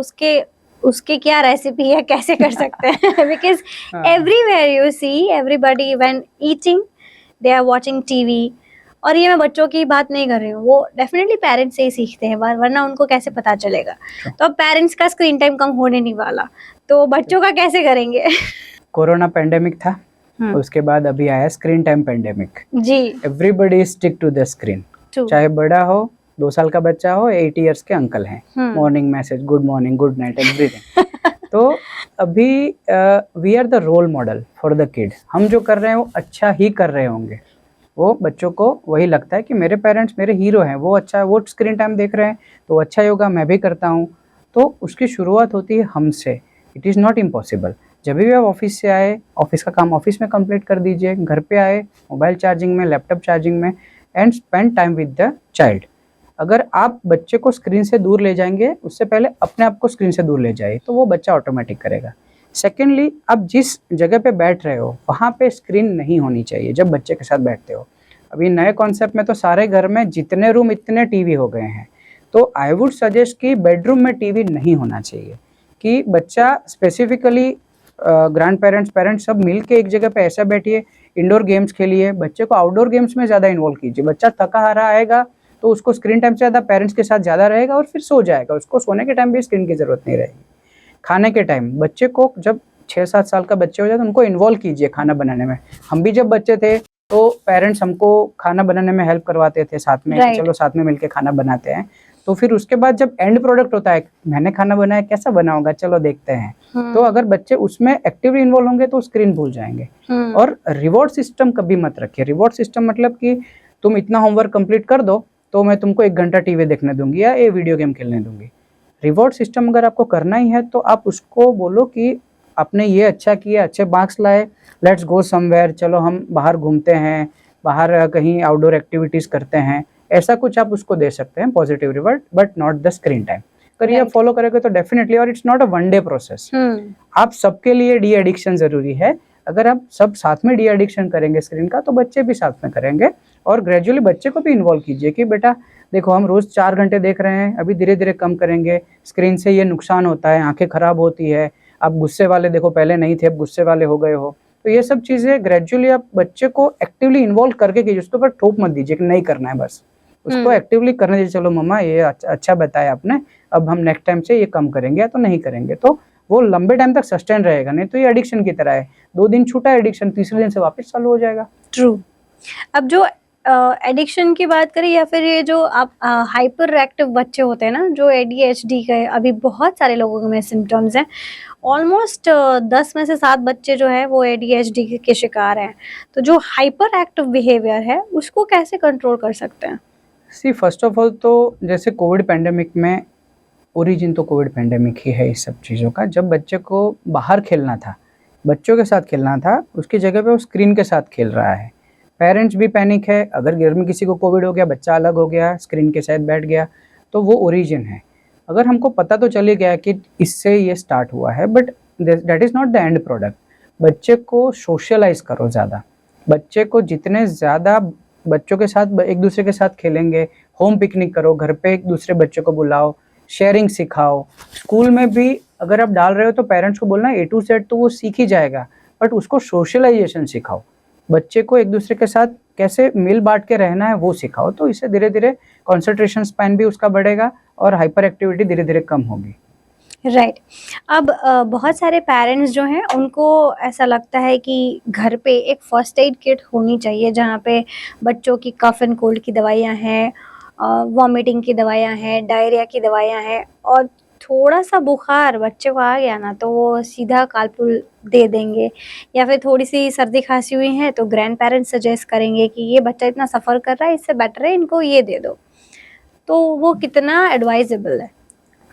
उसके क्या रेसिपी है, कैसे कर सकते हैं? Because everywhere you see everybody when eating they are watching TV. और ये मैं बच्चों की बात नहीं कर रही हूँ, वो डेफिनेटली पेरेंट्स से ही सीखते हैं, वरना उनको कैसे पता चलेगा। तो अब पेरेंट्स का स्क्रीन टाइम कम होने नहीं वाला, तो बच्चों का कैसे करेंगे? कोरोना पेंडेमिक था, उसके बाद अभी आया स्क्रीन टाइम पेंडेमिक जी। Everybody stick to the screen, चाहे बड़ा हो, 2 साल का बच्चा हो, 80 इयर्स के अंकल हैं, morning message, good morning, good night, everything. तो अभी we are the role model for the kid. हम जो कर रहे हैं वो अच्छा ही कर रहे होंगे, वो बच्चों को वही लगता है कि मेरे पेरेंट्स मेरे हीरो हैं, वो अच्छा वो स्क्रीन टाइम देख रहे हैं तो अच्छा ही होगा, मैं भी करता हूँ। तो उसकी शुरुआत होती है हमसे। It is not impossible. जब भी आप ऑफिस से आए, ऑफिस का काम ऑफिस में कंप्लीट कर दीजिए, घर पे आए मोबाइल चार्जिंग में, लैपटॉप चार्जिंग में, and spend time with the child. अगर आप बच्चे को स्क्रीन से दूर ले जाएंगे, उससे पहले अपने आप को स्क्रीन से दूर ले जाइए, तो वो बच्चा ऑटोमेटिक करेगा। सेकेंडली, आप जिस जगह पे बैठ रहे हो वहाँ पे स्क्रीन नहीं होनी चाहिए जब बच्चे के साथ बैठते हो। अभी नए कॉन्सेप्ट में तो सारे घर में जितने रूम इतने टीवी हो गए हैं, तो आई वुड सजेस्ट कि बेडरूम में टीवी नहीं होना चाहिए, कि बच्चा स्पेसिफिकली ग्रैंड पेरेंट्स पेरेंट्स सब मिल के एक जगह पे ऐसा बैठिए, इंडोर गेम्स खेलिए, बच्चे को आउटडोर गेम्स में ज़्यादा इन्वॉल्व कीजिए। बच्चा थका हारा आएगा तो उसको स्क्रीन टाइम से ज़्यादा पेरेंट्स के साथ ज़्यादा रहेगा और फिर सो जाएगा, उसको सोने के टाइम भी स्क्रीन की ज़रूरत नहीं रहेगी। खाने के टाइम बच्चे को जब 6-7 साल का बच्चे हो जाए तो उनको इन्वॉल्व कीजिए खाना बनाने में। हम भी जब बच्चे थे तो पेरेंट्स हमको खाना बनाने में हेल्प करवाते थे साथ में, Right. चलो साथ में मिलके खाना बनाते हैं। तो फिर उसके बाद जब एंड प्रोडक्ट होता है, मैंने खाना बनाया कैसा बना होगा, चलो देखते हैं। तो अगर बच्चे उसमें एक्टिवली इन्वॉल्व होंगे तो स्क्रीन भूल जाएंगे। और रिवॉर्ड सिस्टम कभी मत रखिए। रिवॉर्ड सिस्टम मतलब कि तुम इतना होमवर्क कंप्लीट कर दो तो मैं तुमको 1 घंटा टीवी देखने दूंगी या ये वीडियो गेम खेलने दूंगी। रिवॉर्ड सिस्टम अगर आपको करना ही है तो आप उसको बोलो कि आपने ये अच्छा किया, अच्छे मार्क्स लाए, लेट्स गो समवेयर, चलो हम बाहर घूमते हैं, बाहर कहीं आउटडोर एक्टिविटीज़ करते हैं। ऐसा कुछ आप उसको दे सकते हैं positive reward, but not the screen time. अगर ये Right. फॉलो करेंगे तो डेफिनेटली, और it's not a one day process. आप सबके लिए डी एडिक्शन ज़रूरी है। अगर आप सब साथ में डी एडिक्शन करेंगे स्क्रीन का तो बच्चे भी साथ में करेंगे। और ग्रेजुअली बच्चे को भी इन्वॉल्व कीजिए कि बेटा देखो हम रोज़ 4 घंटे देख रहे हैं, अभी धीरे धीरे कम करेंगे, स्क्रीन से ये नुकसान होता है, आंखें खराब होती है, आप गुस्से वाले देखो पहले नहीं थे अब गुस्से वाले हो गए हो। तो ये सब चीज़ें ग्रेजुअली आप बच्चे को एक्टिवली इन्वॉल्व करके कीजिए, उसके ऊपर थोप मत दीजिए कि नहीं करना है बस। उसको एक्टिवली करने दीजिए, चलो मम्मा ये अच्छा बताया आपने, अब हम नेक्स्ट टाइम से ये कम करेंगे या तो नहीं करेंगे। तो वो लंबे टाइम तक सस्टेन रहेगा, नहीं तो ये एडिक्शन की तरह है, 2 दिन छूटा एडिक्शन, तीसरे दिन से वापस चालू हो जाएगा। ट्रू। अब जो एडिक्शन की बात करें या फिर ये जो आप हाइपर एक्टिव बच्चे होते हैं ना, जो ADHD के अभी बहुत सारे लोगों में सिम्टम्स हैं, ऑलमोस्ट 10 में से 7 बच्चे जो है वो ADHD के शिकार हैं। तो जो हाइपर एक्टिव बिहेवियर है उसको कैसे कंट्रोल कर सकते हैं? सी फर्स्ट ऑफ ऑल तो जैसे कोविड पैंडेमिक में, ओरिजिन तो कोविड पैंडेमिक ही है इस सब चीज़ों का। जब बच्चे को बाहर खेलना था, बच्चों के साथ खेलना था, उसकी जगह पे वो स्क्रीन के साथ खेल रहा है। पेरेंट्स भी पैनिक है, अगर घर में किसी को कोविड हो गया, बच्चा अलग हो गया, स्क्रीन के साथ बैठ गया, तो वो ओरिजिन है। अगर हमको पता तो चल ही गया कि इससे ये स्टार्ट हुआ है, but that is not the end product. बच्चे को सोशलाइज करो ज़्यादा। बच्चे को जितने ज़्यादा बच्चों के साथ एक दूसरे के साथ खेलेंगे, होम पिकनिक करो, घर पे एक दूसरे बच्चे को बुलाओ, शेयरिंग सिखाओ। स्कूल में भी अगर आप डाल रहे हो तो पेरेंट्स को बोलना A to Z तो वो सीख ही जाएगा, बट उसको सोशलाइजेशन सिखाओ। बच्चे को एक दूसरे के साथ कैसे मिल बांट के रहना है वो सिखाओ, तो इससे धीरे धीरे कॉन्सेंट्रेशन स्पैन भी उसका बढ़ेगा और हाइपर एक्टिविटी धीरे धीरे कम होगी। राइट। अब बहुत सारे पेरेंट्स जो हैं उनको ऐसा लगता है कि घर पे एक फर्स्ट एड किट होनी चाहिए जहाँ पे बच्चों की कफ एंड कोल्ड की दवाइयाँ हैं, वॉमिटिंग की दवाइयाँ हैं, डायरिया की दवाइयाँ हैं, और थोड़ा सा बुखार बच्चे को आ गया ना तो वो सीधा कालपुल दे देंगे, या फिर थोड़ी सी सर्दी खांसी हुई है तो ग्रैंड पेरेंट्स सजेस्ट करेंगे कि ये बच्चा इतना सफ़र कर रहा है, इससे बेटर है इनको ये दे दो। तो वो कितना एडवाइजेबल है?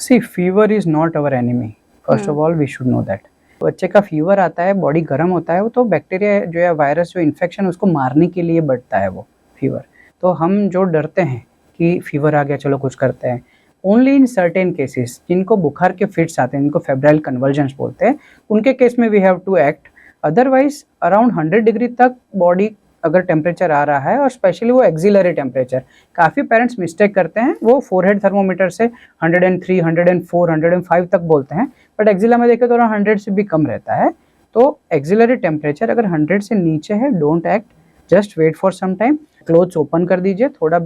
See fever is not our enemy, first of all we should know that. बच्चे का फीवर आता है, बॉडी गर्म होता है, वो तो बैक्टीरिया जो है, वायरस जो इन्फेक्शन उसको मारने के लिए बढ़ता है वो फीवर। तो हम जो डरते हैं कि फीवर आ गया चलो कुछ करते हैं, ओनली इन सर्टेन केसेस, जिनको बुखार के फिट्स आते हैं, जिनको फेब्राइल कन्वर्जन्स बोलते हैं, उनके केस में we have to act. Otherwise around 100 degree तक बॉडी अगर टेम्परेचर आ रहा है, और स्पेशली वो एक्सिलरी टेम्परेचर, काफ़ी पेरेंट्स मिस्टेक करते हैं, वो फोरहेड थर्मोमीटर से 103, 104, 105 तक बोलते हैं, बट एक्सिला में देखें तो अराउंड 100 से भी कम रहता है। तो एक्सिलरी टेम्परेचर अगर 100 से नीचे है, don't act, just wait for some time. Clothes open कर दीजिए, थोड़ा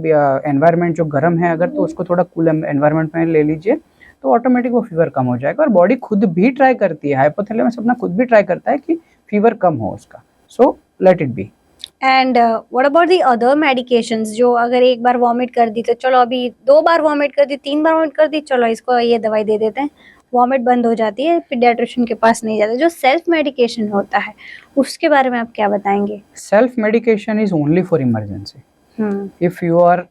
एनवायरनमेंट जो गर्म है अगर तो उसको थोड़ा कूल एनवायरनमेंट में ले लीजिए, तो ऑटोमेटिक वो फीवर कम हो जाएगा। और बॉडी खुद भी ट्राई करती है, हाइपोथैलेमस अपना खुद भी ट्राई करता है कि फीवर कम हो उसका। So let it be. And what about the other medications, जो अगर एक बार वॉमिट कर दी तो चलो, अभी 2 बार वॉमिट कर दी, 3 बार वॉमिट कर दी, चलो इसको ये दवाई दे देते हैं, वॉमिट बंद हो जाती है, पीडियाट्रिशियन के पास नहीं जाते। जो सेल्फ मेडिकेशन होता है उसके बारे में आप क्या बताएंगे? Self medication is only for emergency. If you are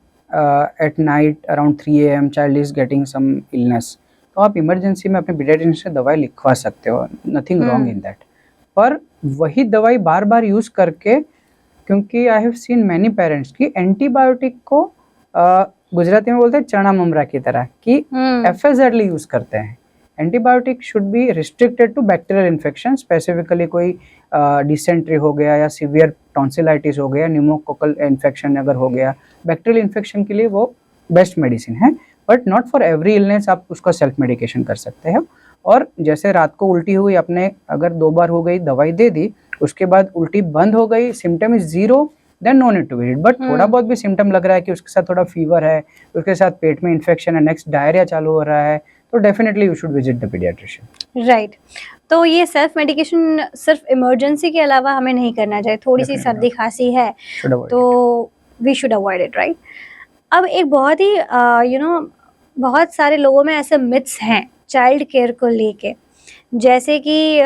at night around 3 a.m. child is getting some illness, तो आप इमरजेंसी में अपने पीडियाट्रिशियन से दवाई लिखवा सकते हो, नथिंग रॉन्ग इन दैट. पर वही दवाई बार बार यूज़ करके, क्योंकि I have seen many parents की एंटीबायोटिक को गुजराती में बोलते हैं चना ममरा की तरह कि एफएजडली यूज़ करते हैं. Antibiotic should be restricted to bacterial infection, specifically कोई डिसेंट्री हो गया या सीवियर टॉन्सिलाइटिस हो गया, न्यूमोकोकल इन्फेक्शन अगर हो गया, बैक्टीरियल इन्फेक्शन के लिए वो बेस्ट मेडिसिन है. But not for every illness आप उसका सेल्फ मेडिकेशन कर सकते हैं. और जैसे रात को उल्टी हुई, आपने अगर 2 बार हो गई दवाई दे दी, उसके बाद उल्टी बंद हो गई, symptom is 0, then no need to visit. But थोड़ा बहुत भी सिम्टम लग रहा है कि उसके साथ थोड़ा फीवर है, उसके साथ पेट में इन्फेक्शन है, नेक्स्ट डायरिया चालू हो रहा है, तो definitely you should visit the paediatrician. Right. तो ये सेल्फ मेडिकेशन सिर्फ इमरजेंसी के अलावा हमें नहीं करना चाहिए. थोड़ी सी Definitely सर्दी खांसी है Should avoid तो we should avoid it, right. अब एक बहुत ही बहुत सारे लोगों में ऐसे मिथ्स हैं चाइल्ड केयर को लेके, जैसे कि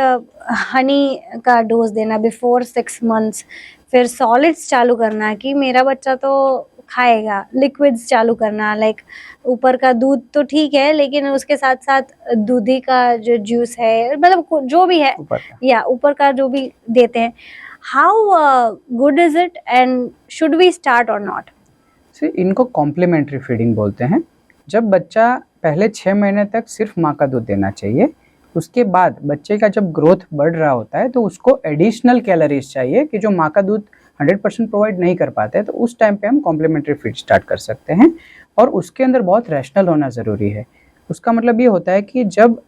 हनी का डोज देना बिफोर 6 मंथ्स, फिर सॉलिड्स चालू करना कि मेरा बच्चा तो खाएगा, लिक्विड्स चालू करना, लाइक ऊपर का दूध तो ठीक है लेकिन उसके साथ साथ दूधी का जो जूस है, मतलब जो भी है ऊपर का. या ऊपर का जो भी देते हैं, how good is it and should we start और नॉट? इनको कॉम्प्लीमेंट्री फीडिंग बोलते हैं. जब बच्चा पहले 6 महीने तक सिर्फ माँ का दूध देना चाहिए. उसके बाद बच्चे का जब ग्रोथ बढ़ रहा होता है तो उसको एडिशनल कैलोरीज चाहिए कि जो माँ का दूध 100% प्रोवाइड नहीं कर पाते हैं, तो उस टाइम पे हम कॉम्प्लीमेंट्री फीड स्टार्ट कर सकते हैं. और उसके अंदर बहुत रैशनल होना ज़रूरी है. उसका मतलब ये होता है कि जब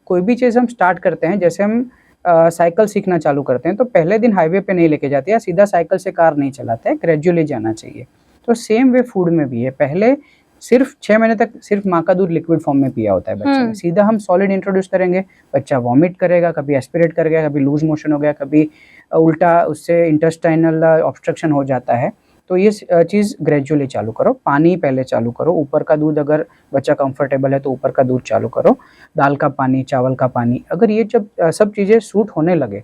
कोई भी चीज़ हम स्टार्ट करते हैं, जैसे हम साइकिल सीखना चालू करते हैं, तो पहले दिन हाईवे पे नहीं लेके जाते या सीधा साइकिल से कार नहीं चलाते हैं, ग्रेजुअली जाना चाहिए. तो सेम वे फूड में भी है. पहले सिर्फ 6 महीने तक सिर्फ माँ का दूध लिक्विड फॉर्म में पिया होता है बच्चे ने. सीधा हम सॉलिड इंट्रोड्यूस करेंगे, बच्चा वॉमिट करेगा, कभी एस्पिरेट करेगा, कभी लूज मोशन हो गया, कभी उल्टा उससे इंटेस्टाइनल ऑब्स्ट्रक्शन हो जाता है. तो ये चीज़ ग्रेजुअली चालू करो. पानी पहले चालू करो. ऊपर का दूध अगर बच्चा कंफर्टेबल है तो ऊपर का दूध चालू करो. दाल का पानी, चावल का पानी, अगर ये जब सब चीज़ें सूट होने लगे,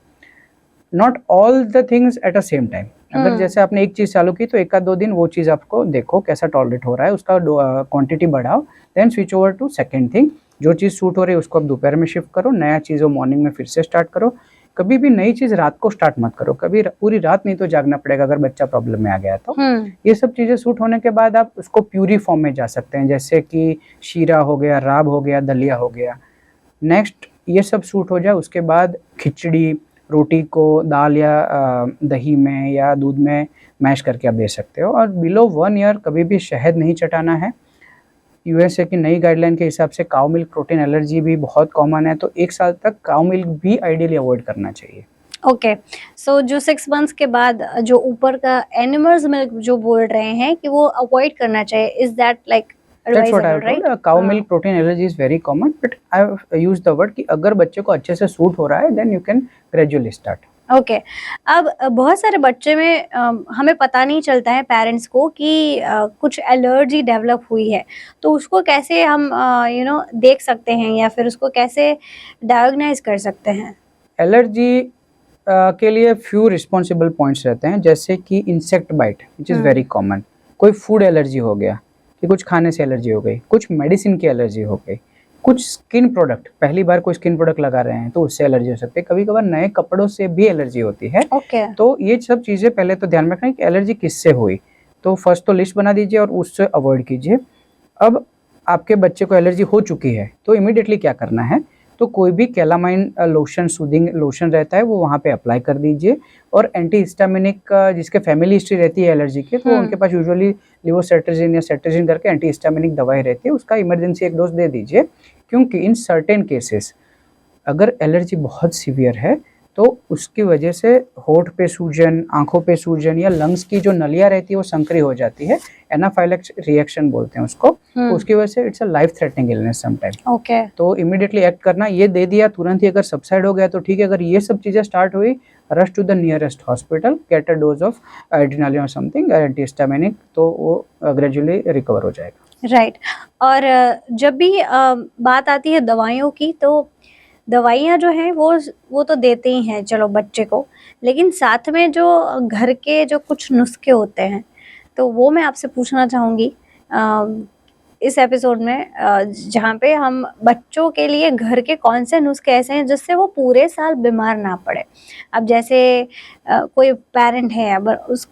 not all the things at a same time. अगर जैसे आपने एक चीज़ चालू की तो 1-2 दिन वो चीज़ आपको देखो कैसा टॉलरेट हो रहा है, उसका क्वांटिटी बढ़ाओ, then switch over to second thing. जो चीज़ सूट हो रही है उसको आप दोपहर में शिफ्ट करो, नया चीज़ वो मॉर्निंग में फिर से स्टार्ट करो. कभी भी नई चीज़ रात को स्टार्ट मत करो. कभी पूरी रात नहीं तो जागना पड़ेगा अगर बच्चा प्रॉब्लम में आ गया तो. ये सब चीज़ें सूट होने के बाद आप उसको प्यूरी फॉर्म में जा सकते हैं, जैसे कि शीरा हो गया, राब हो गया, दलिया हो गया. नेक्स्ट ये सब सूट हो जाए उसके बाद खिचड़ी, रोटी को दाल या दही में या दूध में मैश करके आप दे सकते हो. और बिलो 1 ईयर कभी भी शहद नहीं चटाना है. यूएसए की नई गाइडलाइन के हिसाब से काउ मिल्क प्रोटीन एलर्जी भी बहुत कॉमन है, तो 1 साल तक काउ मिल्क भी आइडियली अवॉइड करना चाहिए. ओके. सो जो 6 मंथ्स के बाद जो ऊपर का एनिमल्स मिल्क जो बोल रहे हैं कि वो अवॉइड करना चाहिए, is that like That's what I have told. Cow milk protein allergy is very common, but I have used the word कि अगर बच्चे को अच्छे से सूट हो रहा है, then you can gradually start. Okay. अब बहुत सारे बच्चे में हमें पता नहीं चलता है पेरेंट्स को कि कुछ एलर्जी डेवलप हुई है, तो उसको कैसे हम देख सकते हैं या फिर उसको कैसे डायग्नाइज कर सकते हैं? एलर्जी के लिए फ्यू रिस्पॉन्सिबल पॉइंट्स रहते हैं, जैसे कि insect bite which is very common. कोई फूड एलर्जी हो गया कि कुछ खाने से एलर्जी हो गई, कुछ मेडिसिन की एलर्जी हो गई, कुछ स्किन प्रोडक्ट, पहली बार कोई स्किन प्रोडक्ट लगा रहे हैं तो उससे एलर्जी हो सकती है, कभी कभार नए कपड़ों से भी एलर्जी होती है. तो ये सब चीज़ें पहले तो ध्यान रखना कि एलर्जी किससे हुई. तो फर्स्ट तो लिस्ट बना दीजिए और उससे अवॉइड कीजिए. अब आपके बच्चे को एलर्जी हो चुकी है तो इमीडिएटली क्या करना है, तो कोई भी कैलामाइन लोशन, सूदिंग लोशन रहता है वो वहाँ पे अप्लाई कर दीजिए. और एंटी हिस्टामिनिक जिसके फैमिली हिस्ट्री रहती है एलर्जी की, तो उनके पास यूजुअली लिवोसेट्रिजिन या सेट्रिजिन करके एंटी हिस्टामिनिक दवाई रहती है, उसका इमरजेंसी 1 डोज दे दीजिए. क्योंकि इन सर्टेन केसेस अगर एलर्जी बहुत सीवियर है तो उसकी वजह से होठ पे सूजन, आंखों पे सूजन या लंग्स की जो नलियाँ रहती है वो संकरी हो जाती है, एनाफाइलैक्सिस रिएक्शन बोलते हैं उसको। तो उसकी वजह से it's a life threatening illness sometime. Okay. तो इमीडिएटली एक्ट करना, ये दे दिया तुरंत ही अगर सबसाइड हो गया तो ठीक है, अगर ये सब चीज़ें स्टार्ट हुई, rush to the nearest hospital, get a dose of adrenaline और समथिंग एंटीहिस्टामिनिक, तो वो ग्रेजुअली रिकवर हो जाएगा। राइट। और जब भी बात आती है दवाइयों की, तो दवाइयाँ जो हैं वो तो देते ही हैं चलो बच्चे को, लेकिन साथ में जो घर के जो कुछ नुस्खे होते हैं, तो वो मैं आपसे पूछना चाहूँगी इस एपिसोड में, जहाँ पे हम बच्चों के लिए घर के कौन से नुस्खे ऐसे हैं जिससे वो पूरे साल बीमार ना पड़े। अब जैसे कोई पेरेंट है, अब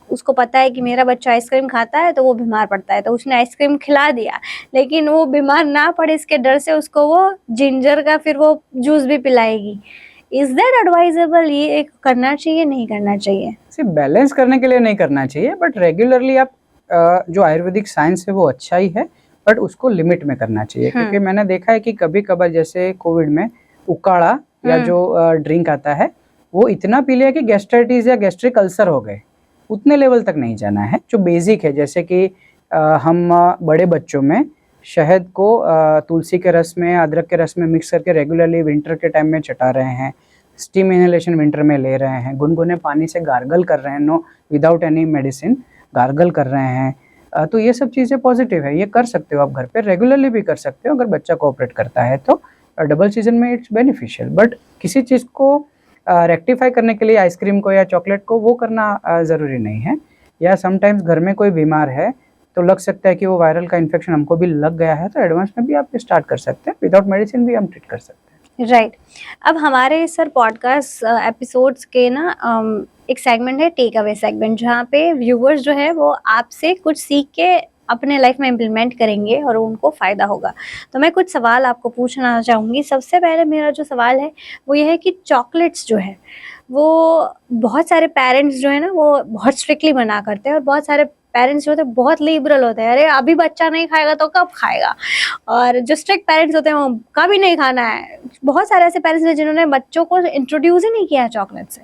उसको पता है कि मेरा बच्चा आइसक्रीम खाता है तो वो बीमार पड़ता है, तो उसने आइसक्रीम खिला दिया, लेकिन वो बीमार ना पड़े इसके डर से उसको वो जिंजर का फिर वो जूस भी पिलाएगी। Is that advisable? ये करना चाहिए, नहीं करना चाहिए? सिर्फ बैलेंस करने के लिए नहीं करना चाहिए, बट रेगुलरली आप जो आयुर्वेदिक साइंस है वो अच्छा ही है, बट उसको लिमिट में करना चाहिए। क्योंकि मैंने देखा है कि कभी कभार जैसे कोविड में उकाड़ा या जो ड्रिंक आता है वो इतना पी लिया कि गैस्ट्राइटिस या गैस्ट्रिक अल्सर हो गए, उतने लेवल तक नहीं जाना है। जो बेसिक है, जैसे कि हम बड़े बच्चों में शहद को तुलसी के रस में, अदरक के रस में मिक्स करके रेगुलरली विंटर के टाइम में चटा रहे हैं, स्टीम इनहेलेशन विंटर में ले रहे हैं, गुनगुने पानी से गार्गल कर रहे हैं, no without any medicine gargle कर रहे हैं, तो ये सब चीज़ें पॉजिटिव है, ये कर सकते हो आप घर पे, रेगुलरली भी कर सकते हो अगर बच्चा कोऑपरेट करता है तो। डबल सीजन में इट्स बेनिफिशियल, बट किसी चीज़ को रेक्टिफाई करने के लिए आइसक्रीम को या चॉकलेट को वो करना ज़रूरी नहीं है। या समटाइम्स घर में कोई बीमार है तो लग सकता है कि वो वायरल का इन्फेक्शन हमको भी लग गया है, तो एडवांस में भी आप स्टार्ट कर सकते हैं, विदाउट मेडिसिन भी हम ट्रीट कर सकते हैं। राइट। अब हमारे सर पॉडकास्ट एपिसोड्स के ना एक सेगमेंट है टेक अवे सेगमेंट, जहाँ पे व्यूवर्स जो है वो आपसे कुछ सीख के अपने लाइफ में इम्प्लीमेंट करेंगे और उनको फ़ायदा होगा। तो मैं कुछ सवाल आपको पूछना चाहूँगी। सबसे पहले मेरा जो सवाल है वो ये है कि चॉकलेट्स जो है वो बहुत सारे पेरेंट्स जो है ना वो बहुत स्ट्रिक्टली मना करते हैं, और बहुत सारे पेरेंट्स जो होते हैं बहुत लिबरल होते हैं, अरे अभी बच्चा नहीं खाएगा तो कब खाएगा। और जो स्ट्रिक्ट पेरेंट्स होते हैं वो कभी नहीं खाना है। बहुत सारे ऐसे पेरेंट्स हैं जिन्होंने बच्चों को इंट्रोड्यूस ही नहीं किया चॉकलेट से।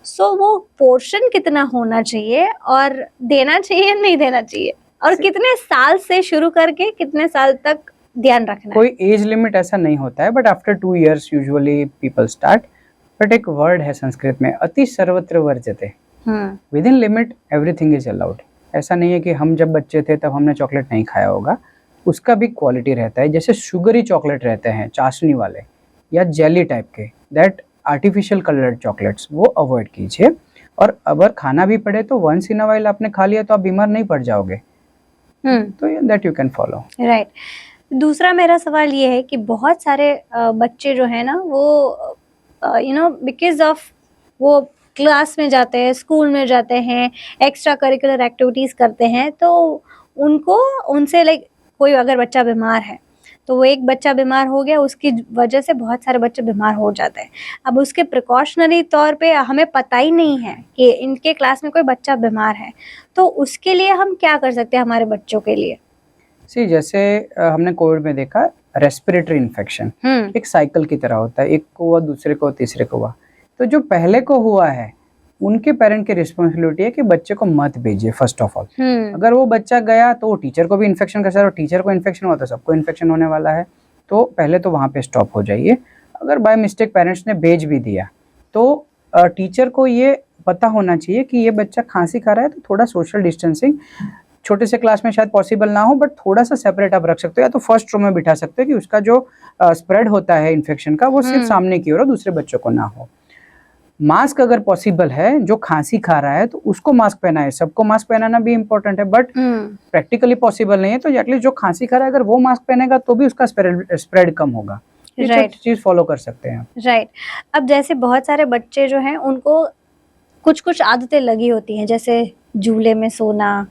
सो वो पोर्शन कितना होना चाहिए और देना चाहिए नहीं देना चाहिए, और कितने साल से शुरू करके कितने साल तक ध्यान रखना है? कोई एज लिमिट ऐसा नहीं होता है, but after 2 years usually people start. But एक वर्ड है संस्कृत में, अति सर्वत्र वर्जते, within limit everything is allowed. ऐसा नहीं है कि हम जब बच्चे थे तब हमने चॉकलेट नहीं खाया होगा, उसका भी क्वालिटी रहता है। जैसे शुगरी चॉकलेट रहते हैं चाशनी वाले या जेली टाइप के, दैट आर्टिफिशियल कलर्ड चॉकलेट्स, वो अवॉइड कीजिए। और अगर खाना भी पड़े तो वंस इन अ वाइल आपने खा लिया तो आप बीमार नहीं पड़ जाओगे, तो that you can follow. Right. दूसरा मेरा सवाल ये है कि बहुत सारे बच्चे जो है ना वो बिकॉज ऑफ वो क्लास में जाते हैं, स्कूल में जाते हैं, एक्स्ट्रा करिकुलर एक्टिविटीज़ करते हैं, तो उनसे लाइक कोई अगर बच्चा बीमार है तो वो एक बच्चा बीमार हो गया, उसकी वजह से बहुत सारे बच्चे बीमार हो जाते हैं। अब उसके प्रिकॉशनरी तौर पे हमें पता ही नहीं है कि इनके क्लास में कोई बच्चा बीमार है, तो उसके लिए हम क्या कर सकते हैं हमारे बच्चों के लिए? जैसे हमने कोविड में देखा, रेस्पिरेटरी इन्फेक्शन एक साइकिल की तरह होता है, एक को हुआ, दूसरे को, तीसरे को हुआ। तो जो पहले को हुआ है उनके पेरेंट की रिस्पॉन्सिबिलिटी है कि बच्चे को मत भेजिए फर्स्ट ऑफ ऑल। अगर वो बच्चा गया तो वो टीचर को भी इन्फेक्शन कर सकता है, और टीचर को इन्फेक्शन हुआ तो सबको इन्फेक्शन होने वाला है। तो पहले तो वहाँ पे स्टॉप हो जाइए। अगर बाय मिस्टेक पेरेंट्स ने भेज भी दिया तो टीचर को ये पता होना चाहिए कि ये बच्चा खांसी खा रहा है, तो थोड़ा सोशल डिस्टेंसिंग, छोटे से क्लास में शायद पॉसिबल ना हो, बट थोड़ा सा सेपरेट आप रख सकते हो, या तो फर्स्ट रो में बिठा सकते हो कि उसका जो स्प्रेड होता है इन्फेक्शन का वो सिर्फ सामने की ओर हो, दूसरे बच्चों को ना हो। मास्क अगर पॉसिबल है, जो खांसी खा रहा है तो उसको मास्क पहनाए, सबको मास्क पहनाना भी इम्पोर्टेंट है, बट प्रैक्टिकली पॉसिबल नहीं है, तो एटलीस्ट जो खांसी खा रहा है अगर वो मास्क पहनेगा तो भी उसका स्प्रेड कम होगा। राइट, चीज फॉलो कर सकते हैं। राइट। अब जैसे बहुत सारे बच्चे जो हैं उनको कुछ कुछ आदतें लगी होती हैं, जैसे झूले में सोना,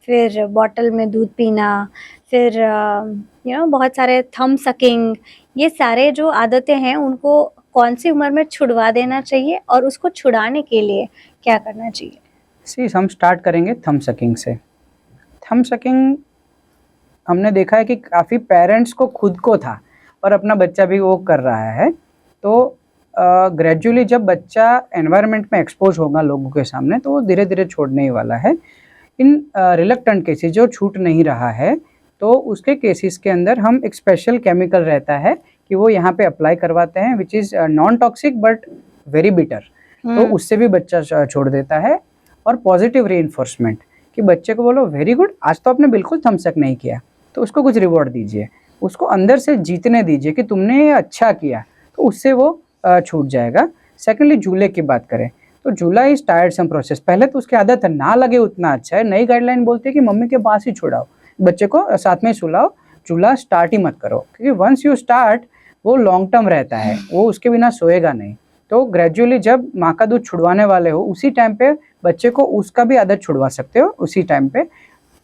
फिर बॉटल में दूध पीना, फिर बहुत सारे थंब सकिंग, ये सारे जो आदतें हैं उनको कौन सी उम्र में छुड़वा देना चाहिए और उसको छुड़ाने के लिए क्या करना चाहिए? हम स्टार्ट करेंगे थंब सकिंग से। थंब सकिंग हमने देखा है कि काफ़ी पेरेंट्स को खुद को था और अपना बच्चा भी वो कर रहा है। तो ग्रेजुअली जब बच्चा एनवायरनमेंट में एक्सपोज होगा लोगों के सामने तो वो धीरे धीरे छोड़ने ही वाला है। इन रिलक्टेंट केसेस जो छूट नहीं रहा है तो उसके केसेस के अंदर हम एक स्पेशल केमिकल रहता है कि वो यहाँ पे अप्लाई करवाते हैं which is non toxic but very bitter, तो उससे भी बच्चा छोड़ देता है। और पॉजिटिव रीइंफोर्समेंट कि बच्चे को बोलो वेरी गुड, आज तो आपने बिल्कुल थम्सअप नहीं किया, तो उसको कुछ रिवॉर्ड दीजिए, उसको अंदर से जीतने दीजिए कि तुमने ये अच्छा किया, तो उससे वो छूट जाएगा। सेकेंडली झूले की बात करें तो झूला इज टायर्डसम प्रोसेस, पहले तो उसकी आदत है ना लगे उतना अच्छा है। नई गाइडलाइन बोलती है कि मम्मी के पास ही छुड़ाओ, बच्चे को साथ में सुलाओ, झूला स्टार्ट ही मत करो, क्योंकि वंस यू स्टार्ट वो लॉन्ग टर्म रहता है, वो उसके बिना सोएगा नहीं। तो ग्रेजुअली जब माँ का दूध छुड़वाने वाले हो उसी टाइम पे बच्चे को उसका भी आदत छुड़वा सकते हो। उसी टाइम पे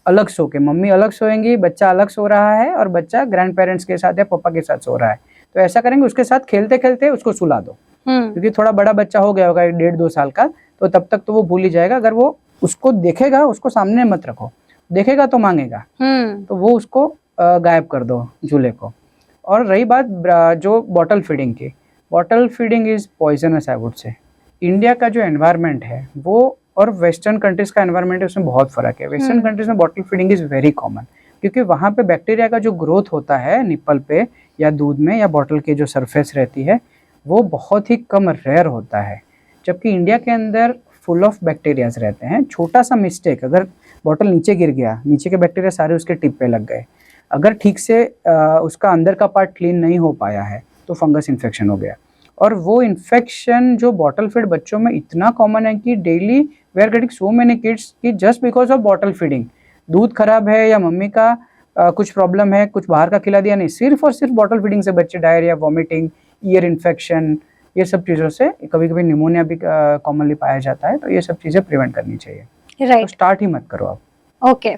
अलग सो के, मम्मी अलग सोएंगी, बच्चा अलग सो रहा है और बच्चा ग्रैंड पेरेंट्स के साथ या पापा के साथ सो रहा है, तो ऐसा करेंगे उसके साथ खेलते खेलते उसको सुला दो, क्योंकि थोड़ा बड़ा बच्चा हो गया होगा 1.5-2 साल का, तो तब तक तो वो भूल ही जाएगा। अगर वो उसको देखेगा, उसको सामने मत रखो, देखेगा तो मांगेगा, तो वो उसको गायब कर दो झूले को। और रही बात जो बॉटल फीडिंग की, bottle feeding is poisonous I would say. India का जो एनवायरनमेंट है वो और वेस्टर्न कंट्रीज का एनवायरनमेंट है उसमें बहुत फर्क है। वेस्टर्न कंट्रीज में bottle feeding is very common, क्योंकि वहाँ पे बैक्टीरिया का जो ग्रोथ होता है निप्पल पे या दूध में या बॉटल की जो सरफेस रहती है वो बहुत ही कम रेयर होता है, जबकि इंडिया के अंदर फुल ऑफ बैक्टीरियाज रहते हैं। छोटा सा मिस्टेक, अगर बॉटल नीचे गिर गया, नीचे के बैक्टीरिया सारे उसके टिप पे लग गए, अगर ठीक से उसका अंदर का पार्ट क्लीन नहीं हो पाया है तो फंगस इन्फेक्शन हो गया। और वो इन्फेक्शन जो बॉटल फीड बच्चों में इतना कॉमन है कि daily we are getting so many kids कि just because of bottle feeding, दूध खराब है या मम्मी का कुछ प्रॉब्लम है, कुछ बाहर का खिला दिया, नहीं, सिर्फ और सिर्फ बॉटल फीडिंग से बच्चे डायरिया, वॉमिटिंग, ईयर इन्फेक्शन, ये सब चीज़ों से, कभी कभी निमोनिया भी कॉमनली पाया जाता है, तो ये सब चीज़ें प्रिवेंट करनी चाहिए। तो राइट, स्टार्ट ही मत करो आप। ओके।